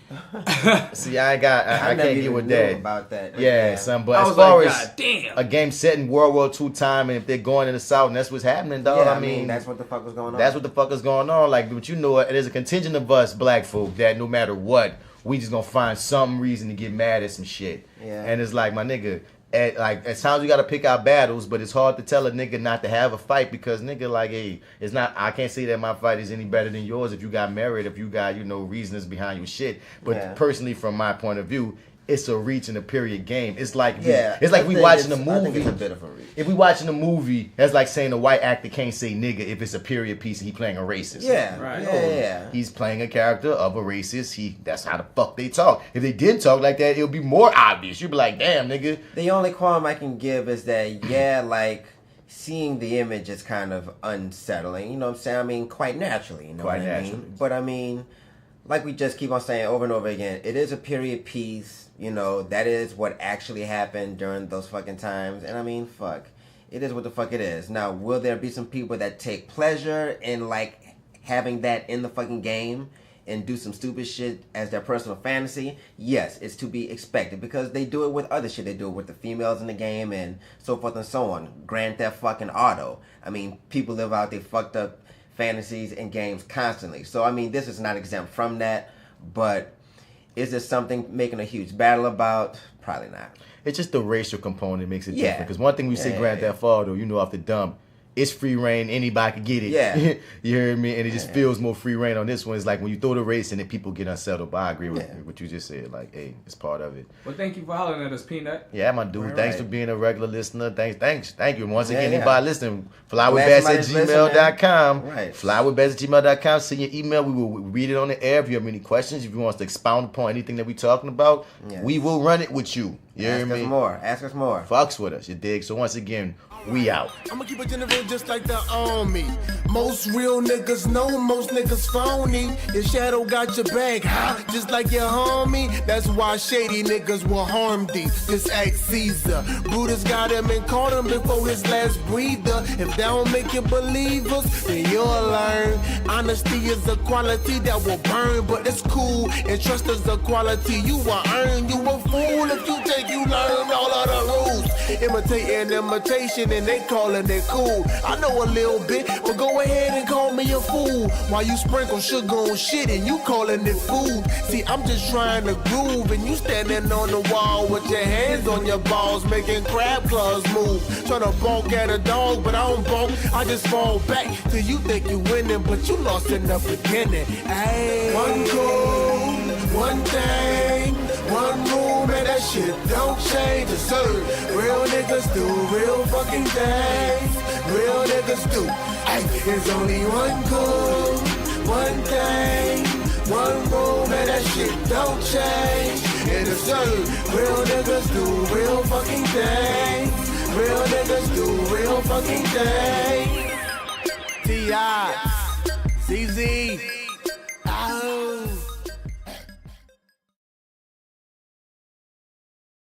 See, I can't deal with that. About that. Yeah, son. But as far as a game set in World War II time, and if they're going in the South, and that's what's happening, dog. Yeah, I mean, that's what the fuck was going on. That's what the fuck is going on. Like, but you know, there's a contingent of us black folk that no matter what, we just gonna find some reason to get mad at some shit. Yeah. And it's like, my nigga, at times we gotta pick our battles, but it's hard to tell a nigga not to have a fight because nigga, like, hey, it's not. I can't say that my fight is any better than yours if you got married, if you got, you know, reasons behind your shit. But personally, from my point of view, it's a reach in a period game. It's like we watching a movie. I think it's a bit of a reach. If we watching a movie, that's like saying a white actor can't say nigga if it's a period piece and he playing a racist. Yeah, right. Yeah. He's playing a character of a racist. That's how the fuck they talk. If they didn't talk like that, it would be more obvious. You'd be like, damn, nigga. The only qualm I can give is that, like, seeing the image is kind of unsettling. You know what I'm saying? I mean, quite naturally. You know what I mean? But I mean, like we just keep on saying over and over again, it is a period piece. You know, that is what actually happened during those fucking times. And I mean, fuck. It is what the fuck it is. Now, will there be some people that take pleasure in, like, having that in the fucking game and do some stupid shit as their personal fantasy? Yes, it's to be expected because they do it with other shit. They do it with the females in the game and so forth and so on. Grand Theft fucking Auto. I mean, people live out their fucked up fantasies in games constantly. So, I mean, this is not exempt from that, but is this something making a huge battle about? Probably not. It's just the racial component makes it different. Because one thing we say Grand Theft Auto, you know, off the dump, it's free reign. Anybody can get it. Yeah. You hear me? And it just feels more free reign on this one. It's like when you throw the race and then people get unsettled. But I agree with what you just said. Like, hey, it's part of it. Well, thank you for hollering at us, Peanut. Yeah, my dude. Thanks for being a regular listener. Thank you. Once again, anybody listening, flywithbats@gmail.com. Right. Flywithbats@gmail.com. Send your email. We will read it on the air. If you have any questions, if you want us to expound upon anything that we're talking about, we will run it with you. You hear me? Ask us more. Fucks with us, you dig? So once again, we out. I'ma keep it general just like the army. Most real niggas know most niggas phony. Your shadow got your back, huh? Just like your homie. That's why shady niggas will harm thee. Just act Caesar. Brutus got him and caught him before his last breather. If that don't make you believers, then you'll learn. Honesty is a quality that will burn, but it's cool. And trust is a quality you will earn. You a fool if you think you learn all of the rules. Imitating imitation and they calling it cool. I know a little bit, but go ahead and call me a fool. While you sprinkle sugar on shit and you calling it food. See, I'm just trying to groove and you standing on the wall with your hands on your balls, making crab claws move. Trying to bonk at a dog, but I don't bonk. I just fall back till you think you winning, but you lost in the beginning. Ay. One goal, one thing, one rule, man, that shit don't change. It's certain. Real niggas do real fucking things. Real niggas do. Ay, there's only one goal, one thing, one rule, man, that shit don't change. And it's certain. Real niggas do real fucking things. Real niggas do real fucking things. T.I. CZ. Oh.